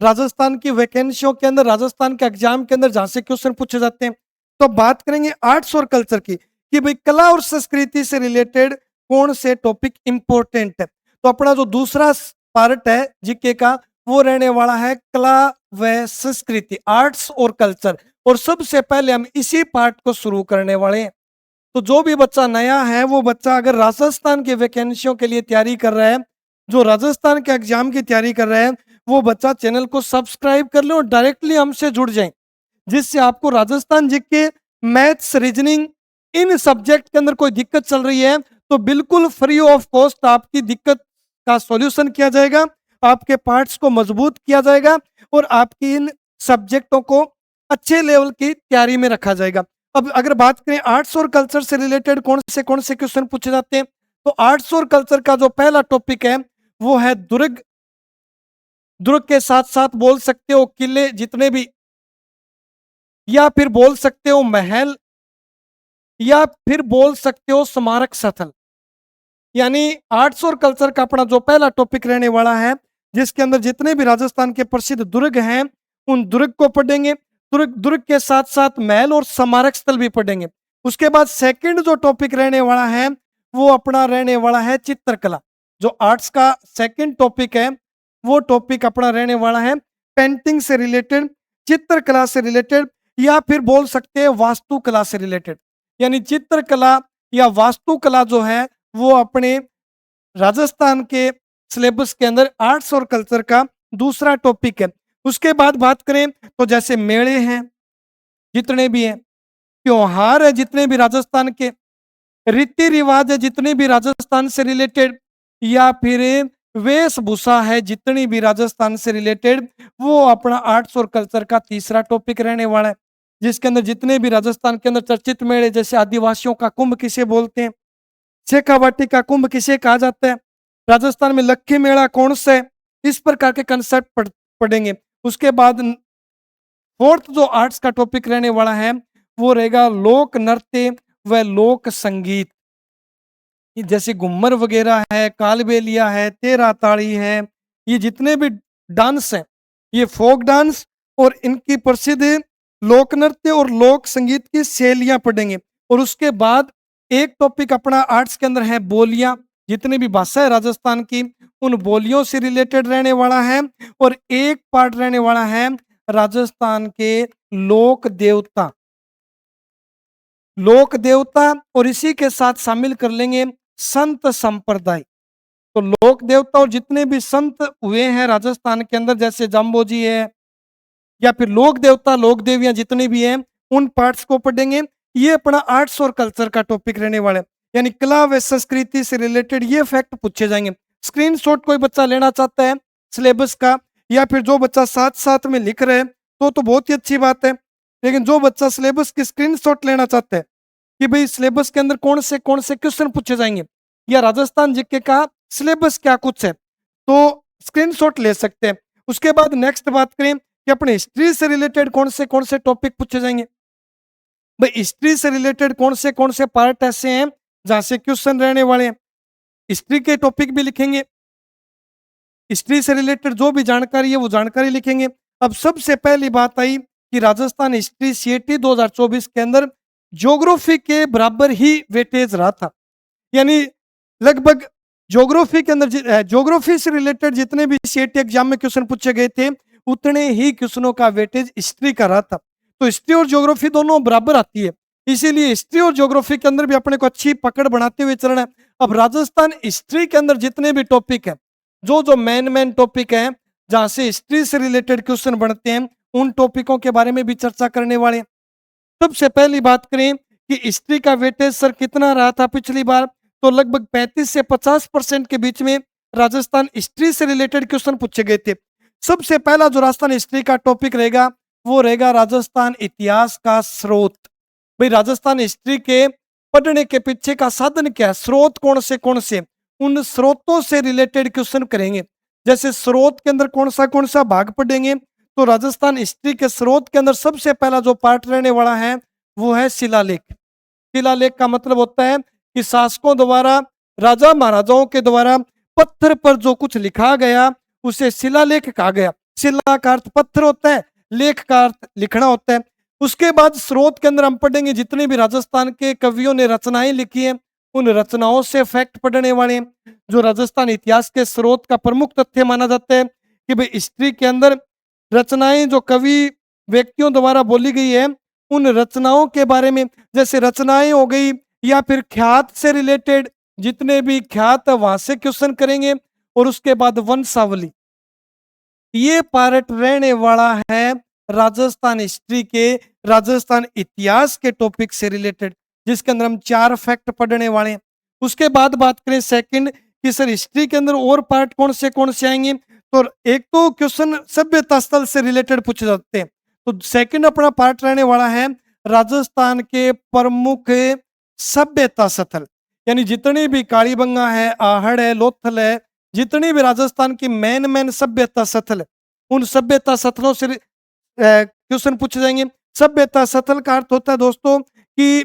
राजस्थान की वैकेंसियों के अंदर, राजस्थान के एग्जाम के अंदर जहां से क्वेश्चन पूछे जाते हैं। तो बात करेंगे आर्ट्स और कल्चर की कि भाई कला और संस्कृति से रिलेटेड कौन से टॉपिक इंपॉर्टेंट है। तो अपना जो दूसरा पार्ट है जीके का वो रहने वाला है कला व संस्कृति, आर्ट्स और कल्चर। और सबसे पहले हम इसी पार्ट को शुरू करने वाले हैं। तो जो भी बच्चा नया है वो बच्चा अगर राजस्थान की वैकेंसियों के लिए तैयारी कर रहा है, जो राजस्थान के एग्जाम की तैयारी कर रहा है, वो बच्चा चैनल को सब्सक्राइब कर ले और डायरेक्टली हमसे जुड़ जाए, जिससे आपको राजस्थान जीके, मैथ्स, रीजनिंग इन सब्जेक्ट के अंदर कोई दिक्कत चल रही है तो बिल्कुल फ्री ऑफ कॉस्ट आपकी दिक्कत का सॉल्यूशन किया जाएगा, आपके पार्ट्स को मजबूत किया जाएगा और आपकी इन सब्जेक्टों को अच्छे लेवल की तैयारी में रखा जाएगा। अब अगर बात करें आर्ट्स और कल्चर से रिलेटेड कौन से क्वेश्चन पूछे जाते हैं, तो आर्ट्स और कल्चर का जो पहला टॉपिक है वो है दुर्ग। दुर्ग के साथ साथ बोल सकते हो किले जितने भी, या फिर बोल सकते हो महल, या फिर बोल सकते हो स्मारक स्थल। यानी आर्ट्स और कल्चर का अपना जो पहला टॉपिक रहने वाला है, जिसके अंदर जितने भी राजस्थान के प्रसिद्ध दुर्ग हैं उन दुर्ग को पढ़ेंगे। दुर्ग दुर्ग के साथ साथ महल और स्मारक स्थल भी पढ़ेंगे। उसके बाद सेकंड जो टॉपिक रहने वाला है वो अपना रहने वाला है चित्रकला। जो आर्ट्स का सेकंड टॉपिक है वो टॉपिक अपना रहने वाला है पेंटिंग से रिलेटेड, चित्रकला से रिलेटेड, या फिर बोल सकते हैं वास्तुकला से रिलेटेड। यानी चित्रकला या वास्तुकला जो है वो अपने राजस्थान के सिलेबस के अंदर आर्ट्स और कल्चर का दूसरा टॉपिक है। उसके बाद बात करें तो जैसे मेले हैं जितने भी हैं, त्योहार है जितने भी राजस्थान के, रीति रिवाज है जितने भी राजस्थान से रिलेटेड, या फिर वेशभूषा है जितनी भी राजस्थान से रिलेटेड, वो अपना आर्ट्स और कल्चर का तीसरा टॉपिक रहने वाला है। जिसके अंदर जितने भी राजस्थान के अंदर चर्चित मेले, जैसे आदिवासियों का कुंभ किसे बोलते हैं, शेखावाटी का कुंभ किसे कहा जाता है, राजस्थान में लक्खी मेला कौन सा है, इस प्रकार के कंसेप्ट पढ़ेंगे। उसके बाद फोर्थ जो आर्ट्स का टॉपिक रहने वाला है वो रहेगा लोक नृत्य व लोक संगीत। जैसे घुम्मर वगैरह है, कालबेलिया है, तेरा ताड़ी है, ये जितने भी डांस हैं ये फोक डांस और इनकी प्रसिद्ध लोक नृत्य और लोक संगीत की शैलियां पढ़ेंगे। और उसके बाद एक टॉपिक अपना आर्ट्स के अंदर है बोलियां, जितनी भी भाषा है राजस्थान की उन बोलियों से रिलेटेड रहने वाला है। और एक पार्ट रहने वाला है राजस्थान के लोक देवता, लोक देवता, और इसी के साथ शामिल कर लेंगे संत संप्रदाय। तो लोक देवता और जितने भी संत हुए हैं राजस्थान के अंदर, जैसे जाम्बो जी है, या फिर लोक देवता लोक देवियां जितने भी हैं उन पार्ट्स को पढ़ेंगे। ये अपना आर्ट्स और कल्चर का टॉपिक रहने वाला है। यानी कला व संस्कृति से रिलेटेड ये फैक्ट पूछे जाएंगे। स्क्रीनशॉट कोई बच्चा लेना चाहता है सिलेबस का, या फिर जो बच्चा साथ साथ में लिख रहे हैं तो बहुत ही अच्छी बात है। लेकिन जो बच्चा सिलेबस की स्क्रीनशॉट लेना चाहता है कि भाई सिलेबस के अंदर कौन से क्वेश्चन पूछे जाएंगे या राजस्थान जीके का सिलेबस क्या कुछ है, तो स्क्रीनशॉट ले सकते हैं। उसके बाद नेक्स्ट बात करें कि अपने हिस्ट्री से रिलेटेड कौन से टॉपिक पूछे जाएंगे। भाई हिस्ट्री से रिलेटेड कौन से पार्ट ऐसे हैं जहां से क्वेश्चन रहने वाले हैं, हिस्ट्री के टॉपिक भी लिखेंगे। हिस्ट्री से रिलेटेड जो भी जानकारी है वो जानकारी लिखेंगे। अब सबसे पहली बात आई कि राजस्थान हिस्ट्री सीएटी 2024 के अंदर ज्योग्राफी के बराबर ही वेटेज रहा था। यानी लगभग ज्योग्राफी के अंदर ज्योग्राफी से रिलेटेड जितने भी सीएटी एग्जाम में क्वेश्चन पूछे गए थे उतने ही क्वेश्चनों का वेटेज हिस्ट्री का रहा था। तो हिस्ट्री और ज्योग्राफी दोनों बराबर आती है, इसीलिए हिस्ट्री और ज्योग्राफी के अंदर भी अपने को अच्छी पकड़ बनाते हुए चलना है। अब राजस्थान हिस्ट्री के अंदर जितने भी टॉपिक है, जो मेन टॉपिक है जहां से हिस्ट्री से रिलेटेड क्वेश्चन बनते हैं, उन टॉपिकों के बारे में भी चर्चा करने वाले हैं। सबसे पहली बात करें कि हिस्ट्री का वेटेज सर कितना रहा था पिछली बार, तो लगभग 35 से 50% के बीच में राजस्थान हिस्ट्री से रिलेटेड क्वेश्चन पूछे गए थे। सबसे पहला जो राजस्थान हिस्ट्री का टॉपिक रहेगा वो रहेगा राजस्थान इतिहास का स्रोत। भाई राजस्थान हिस्ट्री के पढ़ने के पीछे का साधन क्या है, स्रोत कौन से, उन स्रोतों से रिलेटेड क्वेश्चन करेंगे। जैसे स्रोत के अंदर कौन सा भाग पढ़ेंगे, तो राजस्थान हिस्ट्री के स्रोत के अंदर सबसे पहला जो पार्ट रहने वाला है वो है शिलालेख। शिलालेख का मतलब होता है कि शासकों द्वारा, राजा महाराजाओं के द्वारा पत्थर पर जो कुछ लिखा गया उसे शिलालेख कहा गया। शिला का अर्थ पत्थर होता है, लेख का अर्थ लिखना होता है। उसके बाद स्रोत के अंदर हम पढ़ेंगे जितने भी राजस्थान के कवियों ने रचनाएं लिखी हैं, उन रचनाओं से फैक्ट पढ़ने वाले हैं। जो राजस्थान इतिहास के स्रोत का प्रमुख तथ्य माना जाता है कि भाई हिस्ट्री के अंदर रचनाएं जो कवि व्यक्तियों द्वारा बोली गई है, उन रचनाओं के बारे में, जैसे रचनाएं हो गई या फिर ख्यात से रिलेटेड जितने भी ख्यात है वहां से क्वेश्चन करेंगे। और उसके बाद वंशावली, ये पार्ट रहने वाला है राजस्थान हिस्ट्री के, राजस्थान इतिहास के टॉपिक से रिलेटेड, जिसके अंदर हम 4 फैक्ट पढ़ने वाले हैं। उसके बाद बात करें सेकंड कि सर हिस्ट्री के अंदर और पार्ट कौन से आएंगे, तो एक तो क्वेश्चन सभ्यता स्थल से रिलेटेड पूछे जाते हैं। तो सेकंड अपना पार्ट रहने वाला है राजस्थान के प्रमुख सभ्यता स्थल, यानी जितनी भी कालीबंगा है, आहड़ है, लोथल है, जितनी भी राजस्थान की मेन सभ्यता स्थल, उन सभ्यता स्थलों से क्वेश्चन पूछे जाएंगे। सभ्यता स्थल का अर्थ होता है दोस्तों कि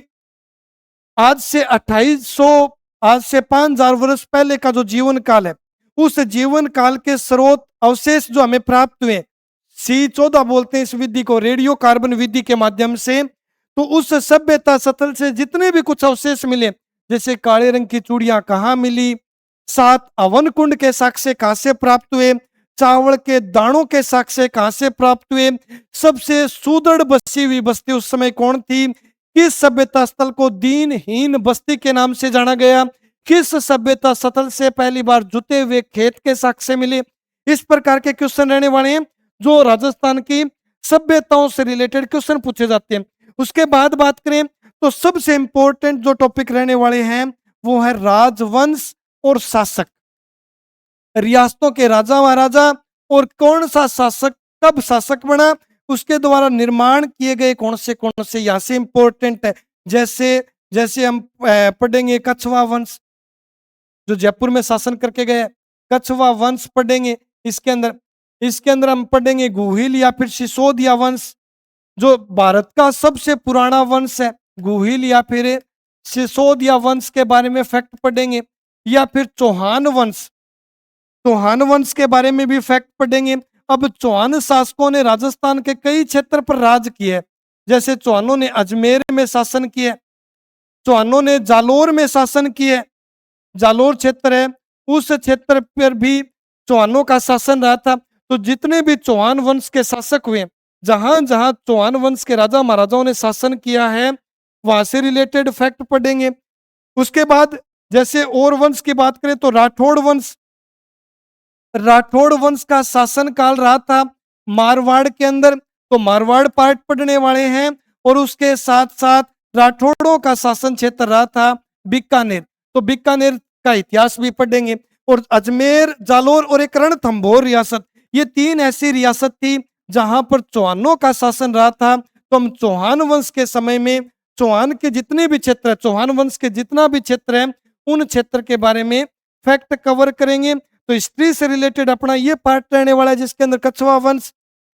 आज से 2800, आज से 5000 वर्ष पहले का जो जीवन काल है, उस जीवन काल के स्रोत अवशेष जो हमें प्राप्त हुए, C14 बोलते हैं इस विधि को, रेडियो कार्बन विधि के माध्यम से। तो उस सभ्यता स्थल से जितने भी कुछ अवशेष मिले, जैसे काले रंग की चूड़ियां कहाँ मिली, 7 अवन कुंड के साक्ष्य कहाँ से प्राप्त हुए, चावल के दानों के साक्ष्य कहाँ से प्राप्त हुए, सबसे सुदृढ़ बसी हुई बस्ती उस समय कौन थी, किस सभ्यता स्थल को दीनहीन बस्ती के नाम से जाना गया, किस सभ्यता स्थल से पहली बार जुते हुए खेत के साक्ष्य मिले। इस प्रकार के क्वेश्चन रहने वाले हैं जो राजस्थान की सभ्यताओं से रिलेटेड क्वेश्चन पूछे जाते हैं। उसके बाद बात करें तो सबसे इंपॉर्टेंट जो टॉपिक रहने वाले हैं वो है राजवंश और शासक, रियासतों के राजा महाराजा और कौन सा शासक कब शासक बना, उसके द्वारा निर्माण किए गए कौन से यहाँ से इंपॉर्टेंट है। जैसे जैसे हम पढ़ेंगे कछवा वंश जो जयपुर में शासन करके गए, कछवा वंश पढ़ेंगे। इसके अंदर हम पढ़ेंगे गुहिल या फिर सिसोदिया वंश जो भारत का सबसे पुराना वंश है, गुहिल या फिर सिसोदिया वंश के बारे में फैक्ट पढ़ेंगे। या फिर चौहान वंश, चौहान वंश के बारे में भी फैक्ट पढ़ेंगे। अब चौहान शासकों ने राजस्थान के कई क्षेत्र पर राज किया है, जैसे चौहानों ने अजमेर में शासन किया, चौहानों ने जालोर में शासन किया, जालोर क्षेत्र है उस क्षेत्र पर भी चौहानों का शासन रहा था। तो जितने भी चौहान वंश के शासक हुए, जहां जहां चौहान वंश के राजा महाराजाओं ने शासन किया है, वहां से रिलेटेड फैक्ट पढ़ेंगे। उसके बाद जैसे और वंश की बात करें तो राठौड़ वंश, राठौड़ वंश का शासन काल रहा था मारवाड़ के अंदर, तो मारवाड़ पार्ट पढ़ने वाले हैं। और उसके साथ साथ राठौड़ों का शासन क्षेत्र रहा था बीकानेर, तो बीकानेर का इतिहास भी पढ़ेंगे। और अजमेर, जालोर और एक रणथंभौर रियासत, ये 3 ऐसी रियासत थी जहां पर चौहानों का शासन रहा था। तो हम चौहान वंश के समय में चौहान के जितने भी क्षेत्र है, चौहान वंश के जितना भी क्षेत्र है, उन क्षेत्र के बारे में फैक्ट कवर करेंगे। तो हिस्ट्री से रिलेटेड अपना ये पार्ट रहने वाला है जिसके अंदर कछवा वंश,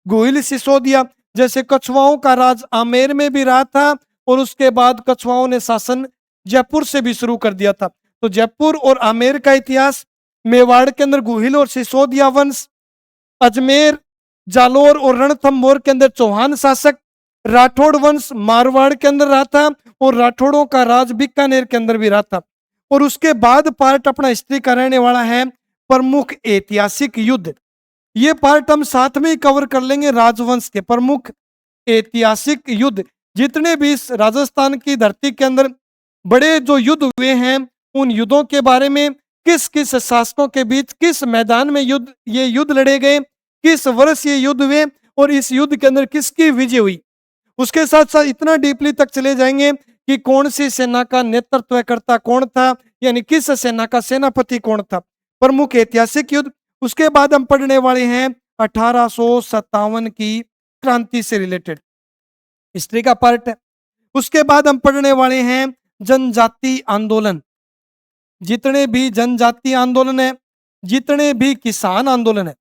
गोहिल सिसोदिया, जैसे कछवाओं का राज आमेर में भी रहा था और उसके बाद कछवाओं ने शासन जयपुर से भी शुरू कर दिया था। तो जयपुर और आमेर का इतिहास, मेवाड़ के अंदर गोहिल और सिसोदिया वंश, अजमेर, जालोर और रणथंभौर के अंदर चौहान शासक, राठौड़ वंश मारवाड़ के अंदर रहा था और राठौड़ों का राज बीकानेर के अंदर भी रहा था। और उसके बाद पार्ट अपना हिस्ट्री का रहने वाला है प्रमुख ऐतिहासिक युद्ध। ये पार्ट हम साथ में ही कवर कर लेंगे, राजवंश के प्रमुख ऐतिहासिक युद्ध, जितने भी इस राजस्थान की धरती के अंदर बड़े जो युद्ध हुए हैं, उन युद्धों के बारे में, किस किस शासकों के बीच किस मैदान में ये युद्ध लड़े गए, किस वर्ष ये युद्ध हुए और इस युद्ध के अंदर किसकी विजय हुई। उसके साथ साथ इतना डीपली तक चले जाएंगे कि कौन सी सेना का नेतृत्व करता कौन था, यानी किस सेना का सेनापति कौन था, प्रमुख ऐतिहासिक युद्ध। उसके बाद हम पढ़ने वाले हैं 1857 की क्रांति से रिलेटेड, हिस्ट्री का पार्ट है। उसके बाद हम पढ़ने वाले हैं जनजाति आंदोलन, जितने भी जनजाति आंदोलन है, जितने भी किसान आंदोलन है,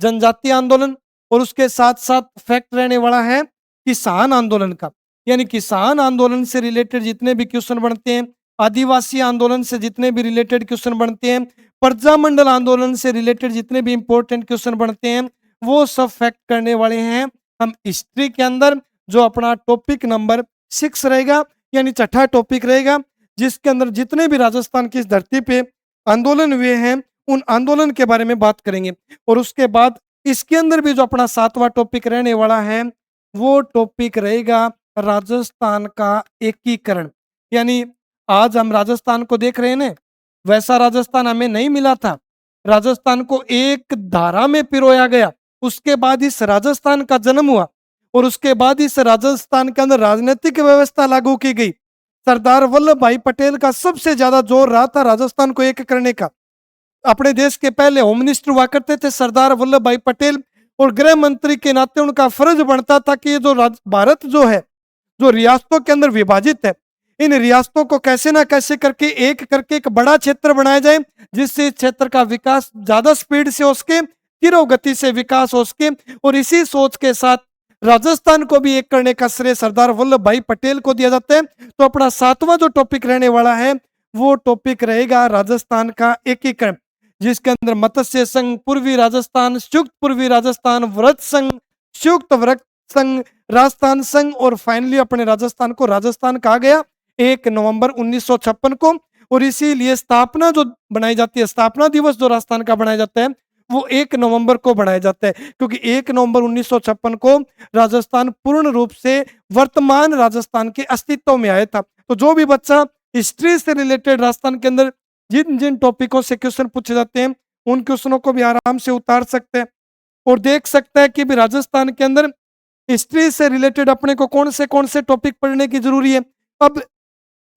जनजाति आंदोलन, और उसके साथ साथ फैक्ट रहने वाला है किसान आंदोलन का, यानी किसान आंदोलन से रिलेटेड जितने भी क्वेश्चन बनते हैं, आदिवासी आंदोलन से जितने भी रिलेटेड क्वेश्चन बनते हैं, प्रजामंडल आंदोलन से रिलेटेड जितने भी इंपॉर्टेंट क्वेश्चन बनते हैं, वो सब फैक्ट करने वाले हैं हम हिस्ट्री के अंदर, जो अपना टॉपिक नंबर 6 रहेगा, यानी छठा टॉपिक रहेगा, जिसके अंदर जितने भी राजस्थान की इस धरती पे आंदोलन हुए हैं उन आंदोलन के बारे में बात करेंगे। और उसके बाद इसके अंदर भी जो अपना 7वां टॉपिक रहने वाला है वो टॉपिक रहेगा राजस्थान का एकीकरण। यानी आज हम राजस्थान को देख रहे हैं ना, वैसा राजस्थान हमें नहीं मिला था, राजस्थान को एक धारा में पिरोया गया, उसके बाद इस राजस्थान का जन्म हुआ, और उसके बाद इस राजस्थान के अंदर राजनीतिक व्यवस्था लागू की गई। सरदार वल्लभ भाई पटेल का सबसे ज्यादा जोर रहा था राजस्थान को एक करने का। अपने देश के पहले होम मिनिस्टर हुआ करते थे सरदार वल्लभ भाई पटेल, और गृह मंत्री के नाते उनका फर्ज बनता था कि ये जो भारत जो है, जो रियासतों के अंदर विभाजित है, इन रियासतों को कैसे ना कैसे करके एक बड़ा क्षेत्र बनाया जाए, जिससे इस क्षेत्र का विकास ज्यादा स्पीड से हो सके, तीव्र गति से विकास हो सके। और इसी सोच के साथ राजस्थान को भी एक करने का श्रेय सरदार वल्लभ भाई पटेल को दिया जाता है। तो अपना 7वां जो टॉपिक रहने वाला है वो टॉपिक रहेगा राजस्थान का एकीकरण, जिसके अंदर मत्स्य संघ, पूर्वी राजस्थान, संयुक्त पूर्वी राजस्थान, व्रत संघ, संयुक्त व्रत संघ, राजस्थान संघ, और फाइनली अपने राजस्थान को राजस्थान कहा गया 1 नवंबर 1956 को। और इसीलिए स्थापना जो बनाई जाती है, स्थापना दिवस जो राजस्थान का बनाया जाता है वो 1 नवंबर को बनाया जाता है, क्योंकि 1 नवंबर 1956 को राजस्थान पूर्ण रूप से वर्तमान राजस्थान के अस्तित्व में आया था। तो जो भी बच्चा हिस्ट्री से रिलेटेड राजस्थान के अंदर जिन जिन टॉपिकों से क्वेश्चन पूछे जाते हैं उन क्वेश्चनों को भी आराम से उतार सकते हैं और देख सकता है कि भी राजस्थान के अंदर हिस्ट्री से रिलेटेड अपने को कौन से टॉपिक पढ़ने की जरूरी है। अब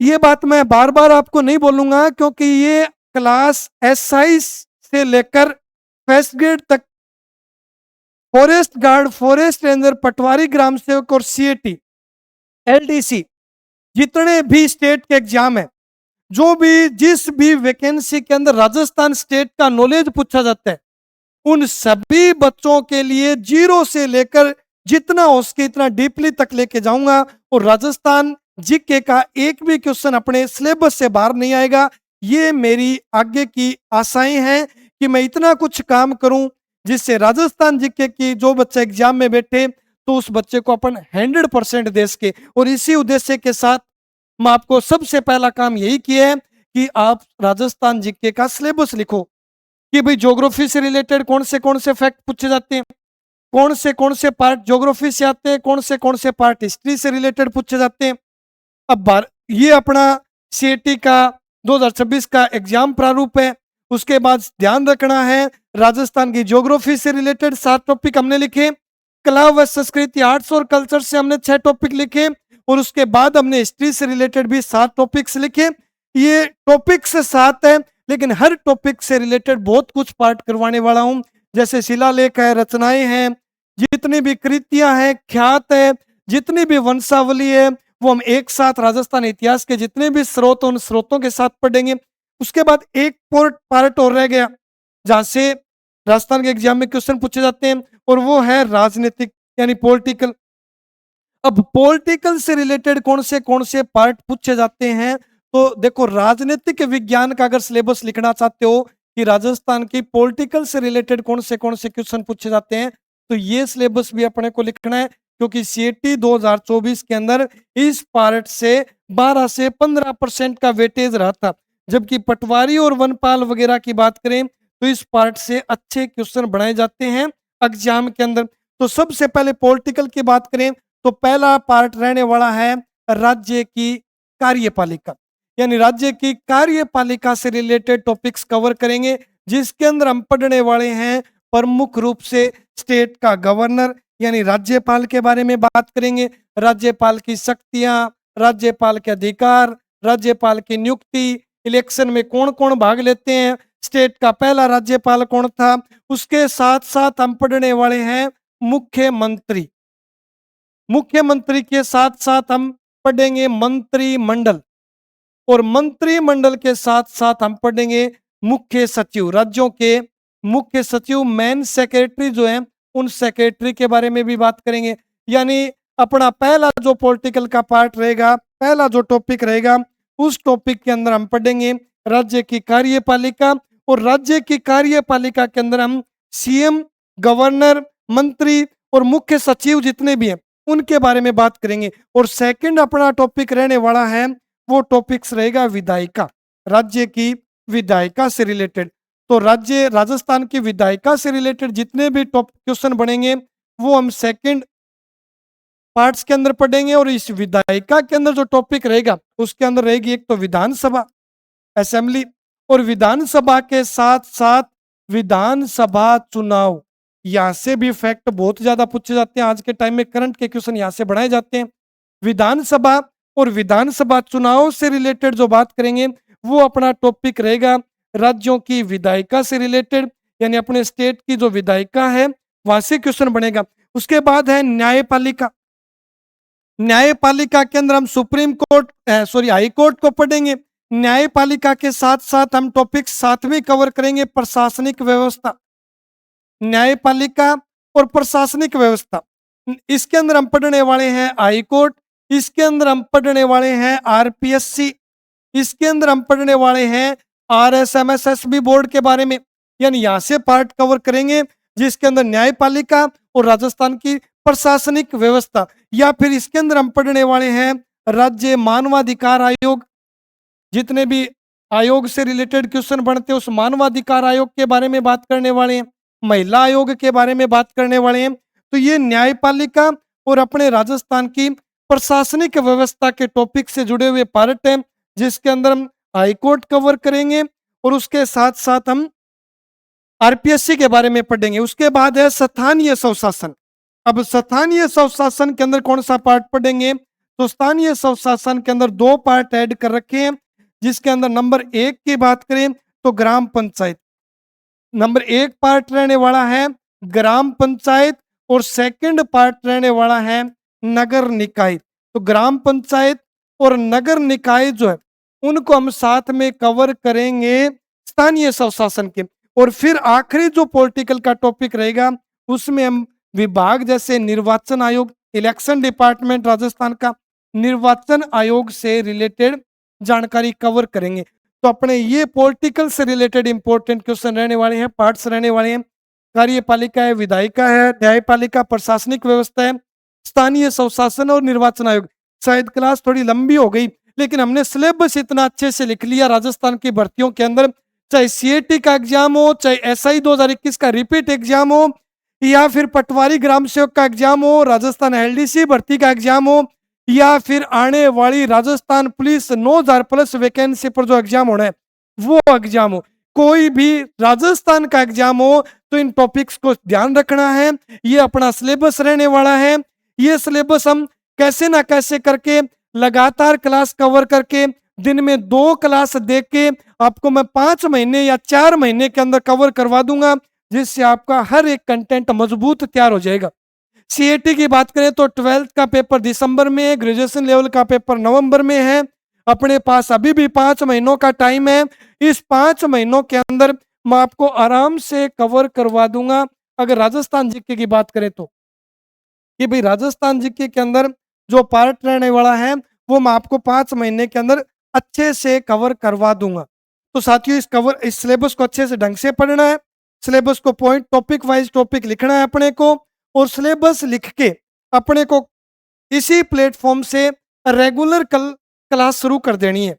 ये बात मैं बार बार आपको नहीं बोलूंगा, क्योंकि ये क्लास SI से लेकर फर्स्ट ग्रेड तक फॉरेस्ट गार्ड, फॉरेस्ट रेंजर, पटवारी ग्राम सेवक और CAT, LDC जितने भी स्टेट के एग्जाम है, जो भी जिस भी वैकेंसी के अंदर राजस्थान स्टेट का नॉलेज पूछा जाता है, उन सभी बच्चों के लिए जीरो से लेकर जितना हो सके इतना डीपली तक लेके जाऊंगा। और राजस्थान जीके का एक भी क्वेश्चन अपने सिलेबस से बाहर नहीं आएगा। ये मेरी आगे की आशाएं हैं कि मैं इतना कुछ काम करूं जिससे राजस्थान जीके की जो बच्चा एग्जाम में बैठे तो उस बच्चे को अपन 100% दे सके। और इसी उद्देश्य के साथ मैं आपको सबसे पहला काम यही किया है कि आप राजस्थान जीके का सिलेबस लिखो कि भाई ज्योग्राफी से रिलेटेड कौन से फैक्ट पूछे जाते हैं, कौन से पार्ट ज्योग्राफी से आते हैं, कौन से पार्ट हिस्ट्री से रिलेटेड पूछे जाते हैं। अब ये अपना CAT का 2026 का एग्जाम प्रारूप है। उसके बाद ध्यान रखना है राजस्थान की ज्योग्राफी से रिलेटेड 7 टॉपिक हमने लिखे, कला व संस्कृति, आर्ट्स और कल्चर से हमने 6 टॉपिक लिखे, और उसके बाद हमने हिस्ट्री से रिलेटेड भी 7 टॉपिक्स लिखे। ये टॉपिक्स 7 है, लेकिन हर टॉपिक से रिलेटेड बहुत कुछ पार्ट करवाने वाला हूं, जैसे शिलालेख है, रचनाएं हैं, जितनी भी कृतियां हैं, ख्यात है, जितनी भी वंशावली है, वो हम एक साथ राजस्थान इतिहास के जितने भी स्रोत उन स्रोतों के साथ पढ़ेंगे। उसके बाद एक पार्ट और रह गया जहां से राजस्थान के एग्जाम में क्वेश्चन पूछे जाते हैं, और वो है राजनीतिक यानी पॉलिटिकल। अब पॉलिटिकल से रिलेटेड कौन से पार्ट पूछे जाते हैं, तो देखो राजनीतिक विज्ञान का अगर सिलेबस लिखना चाहते हो कि राजस्थान की पॉलिटिकल से रिलेटेड कौन से क्वेश्चन पूछे जाते हैं, तो ये सिलेबस भी अपने को लिखना है, क्योंकि CAT 2024 के अंदर इस पार्ट से 12 से 15% का वेटेज रहा था। जबकि पटवारी और वनपाल वगैरह की बात करें तो इस पार्ट से अच्छे क्वेश्चन बनाए जाते हैं एग्जाम के अंदर। तो सबसे पहले पॉलिटिकल की बात करें तो पहला पार्ट रहने वाला है राज्य की कार्यपालिका, यानी राज्य की कार्यपालिका से रिलेटेड टॉपिक्स कवर करेंगे, जिसके अंदर हम पढ़ने वाले हैं प्रमुख रूप से स्टेट का गवर्नर, यानी राज्यपाल के बारे में बात करेंगे, राज्यपाल की शक्तियां, राज्यपाल के अधिकार, राज्यपाल की नियुक्ति, इलेक्शन में कौन कौन भाग लेते हैं, स्टेट का पहला राज्यपाल कौन था। उसके साथ साथ हम पढ़ने वाले हैं मुख्यमंत्री। मुख्यमंत्री के साथ साथ हम पढ़ेंगे मंत्रिमंडल, और मंत्रिमंडल के साथ साथ हम पढ़ेंगे मुख्य सचिव। राज्यों के मुख्य सचिव, मेन सेक्रेटरी जो है, उन सेक्रेटरी के बारे में भी बात करेंगे। यानी अपना पहला जो पॉलिटिकल का पार्ट रहेगा, पहला जो टॉपिक रहेगा, उस टॉपिक के अंदर हम पढ़ेंगे राज्य की कार्यपालिका, और राज्य की कार्यपालिका के अंदर हम सीएम, गवर्नर, मंत्री और मुख्य सचिव जितने भी हैं उनके बारे में बात करेंगे। और सेकंड अपना टॉपिक रहने वाला है, वो टॉपिक्स रहेगा विधायिका, राज्य की विधायिका से रिलेटेड। तो राज्य राजस्थान की विधायिका से रिलेटेड जितने भी टॉप क्वेश्चन बनेंगे वो हम सेकंड पार्ट्स के अंदर पढ़ेंगे। और इस विधायिका के अंदर जो टॉपिक रहेगा उसके अंदर रहेगी एक तो विधानसभा, असेंबली, और विधानसभा के साथ साथ विधानसभा चुनाव। यहाँ से भी फैक्ट बहुत ज्यादा पूछे जाते हैं, आज के टाइम में करंट के क्वेश्चन यहाँ से बढ़ाए जाते हैं। विधानसभा और विधानसभा चुनाव से रिलेटेड जो बात करेंगे वो अपना टॉपिक रहेगा राज्यों की विधायिका से रिलेटेड, यानी अपने स्टेट की जो विधायिका है वहां से क्वेश्चन बनेगा। उसके बाद है न्यायपालिका। न्यायपालिका के अंदर हम सुप्रीम कोर्ट हाई कोर्ट को पढ़ेंगे। न्यायपालिका के साथ साथ हम टॉपिक सातवें कवर करेंगे, प्रशासनिक व्यवस्था। न्यायपालिका और प्रशासनिक व्यवस्था, इसके अंदर हम पढ़ने वाले हैं हाई कोर्ट, इसके अंदर हम पढ़ने वाले हैं आरपीएससी, इसके अंदर हम पढ़ने वाले हैं आरएसएमएसएसबी बोर्ड के बारे में। यानी यहाँ से पार्ट कवर करेंगे जिसके अंदर न्यायपालिका और राजस्थान की प्रशासनिक व्यवस्था। या फिर इसके अंदर हम पढ़ने वाले हैं राज्य मानवाधिकार आयोग, जितने भी आयोग से रिलेटेड क्वेश्चन बनते हैं उस मानवाधिकार आयोग के बारे में बात करने वाले हैं, महिला आयोग के बारे में बात करने वाले हैं। तो ये न्यायपालिका और अपने राजस्थान की प्रशासनिक व्यवस्था के टॉपिक से जुड़े हुए पार्ट हैं, जिसके अंदर हम हाईकोर्ट कवर करेंगे और उसके साथ साथ हम आरपीएससी के बारे में पढ़ेंगे। उसके बाद है स्थानीय स्वशासन। अब स्थानीय स्वशासन के अंदर कौन सा पार्ट पढ़ेंगे, तो स्थानीय स्वशासन के अंदर दो पार्ट ऐड कर रखे हैं, जिसके अंदर नंबर 1 की बात करें तो ग्राम पंचायत। नंबर 1 पार्ट रहने वाला है ग्राम पंचायत और सेकंड पार्ट रहने वाला है नगर निकाय। तो ग्राम पंचायत और नगर निकाय जो है उनको हम साथ में कवर करेंगे स्थानीय स्वशासन के। और फिर आखिरी जो पॉलिटिकल का टॉपिक रहेगा उसमें हम विभाग जैसे निर्वाचन आयोग, इलेक्शन डिपार्टमेंट राजस्थान का, निर्वाचन आयोग से रिलेटेड जानकारी कवर करेंगे। तो अपने ये पॉलिटिकल से रिलेटेड इंपॉर्टेंट क्वेश्चन रहने वाले हैं, पार्ट्स रहने वाले हैं। कार्यपालिका है, विधायिका है, न्यायपालिका, प्रशासनिक व्यवस्था है, स्थानीय स्वशासन और निर्वाचन आयोग। शायद क्लास थोड़ी लंबी हो गई, लेकिन हमने सिलेबस इतना अच्छे से लिख लिया राजस्थान की भर्तियों के अंदर, चाहे सीएटी का एग्जाम हो, चाहे एसआई 2021 का रिपीट एग्जाम हो, या फिर पटवारी ग्राम सेवक का एग्जाम हो, राजस्थान एलडीसी भर्ती का एग्जाम हो, या फिर आने वाली राजस्थान पुलिस 9000 प्लस वैकेंसी पर जो एग्जाम होना है वो एग्जाम हो, कोई भी राजस्थान का एग्जाम हो, तो इन टॉपिक्स को ध्यान रखना है। ये अपना सिलेबस रहने वाला है। ये सिलेबस हम कैसे ना कैसे करके लगातार क्लास कवर करके दिन में 2 क्लास देख के आपको मैं 5 महीने या 4 महीने के अंदर कवर करवा दूंगा, जिससे आपका हर एक कंटेंट मजबूत तैयार हो जाएगा। सीएटी की बात करें तो 12th का पेपर दिसंबर में है, ग्रेजुएशन लेवल का पेपर नवंबर में है। अपने पास अभी भी 5 महीनों का टाइम है। इस 5 महीनों के अंदर मैं आपको आराम से कवर करवा दूंगा। अगर राजस्थान जीके की बात करें तो कि भाई राजस्थान जीके के अंदर जो पार्ट रहने वाला है वो मैं आपको 5 महीने के अंदर अच्छे से कवर करवा दूंगा। तो साथियों इस सिलेबस को अच्छे से ढंग से पढ़ना है। सिलेबस को पॉइंट टॉपिक वाइज टॉपिक लिखना है अपने को, और सिलेबस लिख के अपने को इसी प्लेटफॉर्म से रेगुलर क्लास शुरू कर देनी है,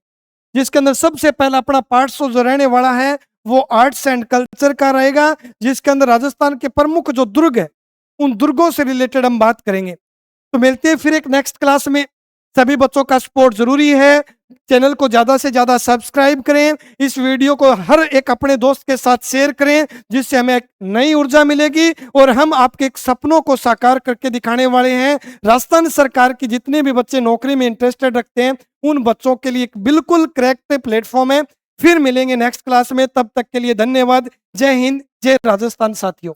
जिसके अंदर सबसे पहला अपना पार्ट जो रहने वाला है वो आर्ट्स एंड कल्चर का रहेगा, जिसके अंदर राजस्थान के प्रमुख जो दुर्ग है उन दुर्गों से रिलेटेड हम बात करेंगे। तो मिलते हैं फिर एक नेक्स्ट क्लास में। सभी बच्चों का सपोर्ट जरूरी है। चैनल को ज़्यादा से ज़्यादा सब्सक्राइब करें। इस वीडियो को हर एक अपने दोस्त के साथ शेयर करें, जिससे हमें एक नई ऊर्जा मिलेगी और हम आपके सपनों को साकार करके दिखाने वाले हैं। राजस्थान सरकार की जितने भी बच्चे नौकरी में इंटरेस्टेड रखते हैं, उन बच्चों के लिए एक बिल्कुल करेक्ट प्लेटफ़ॉर्म है। फिर मिलेंगे नेक्स्ट क्लास में, तब तक के लिए धन्यवाद। जय हिंद, जय राजस्थान साथियों।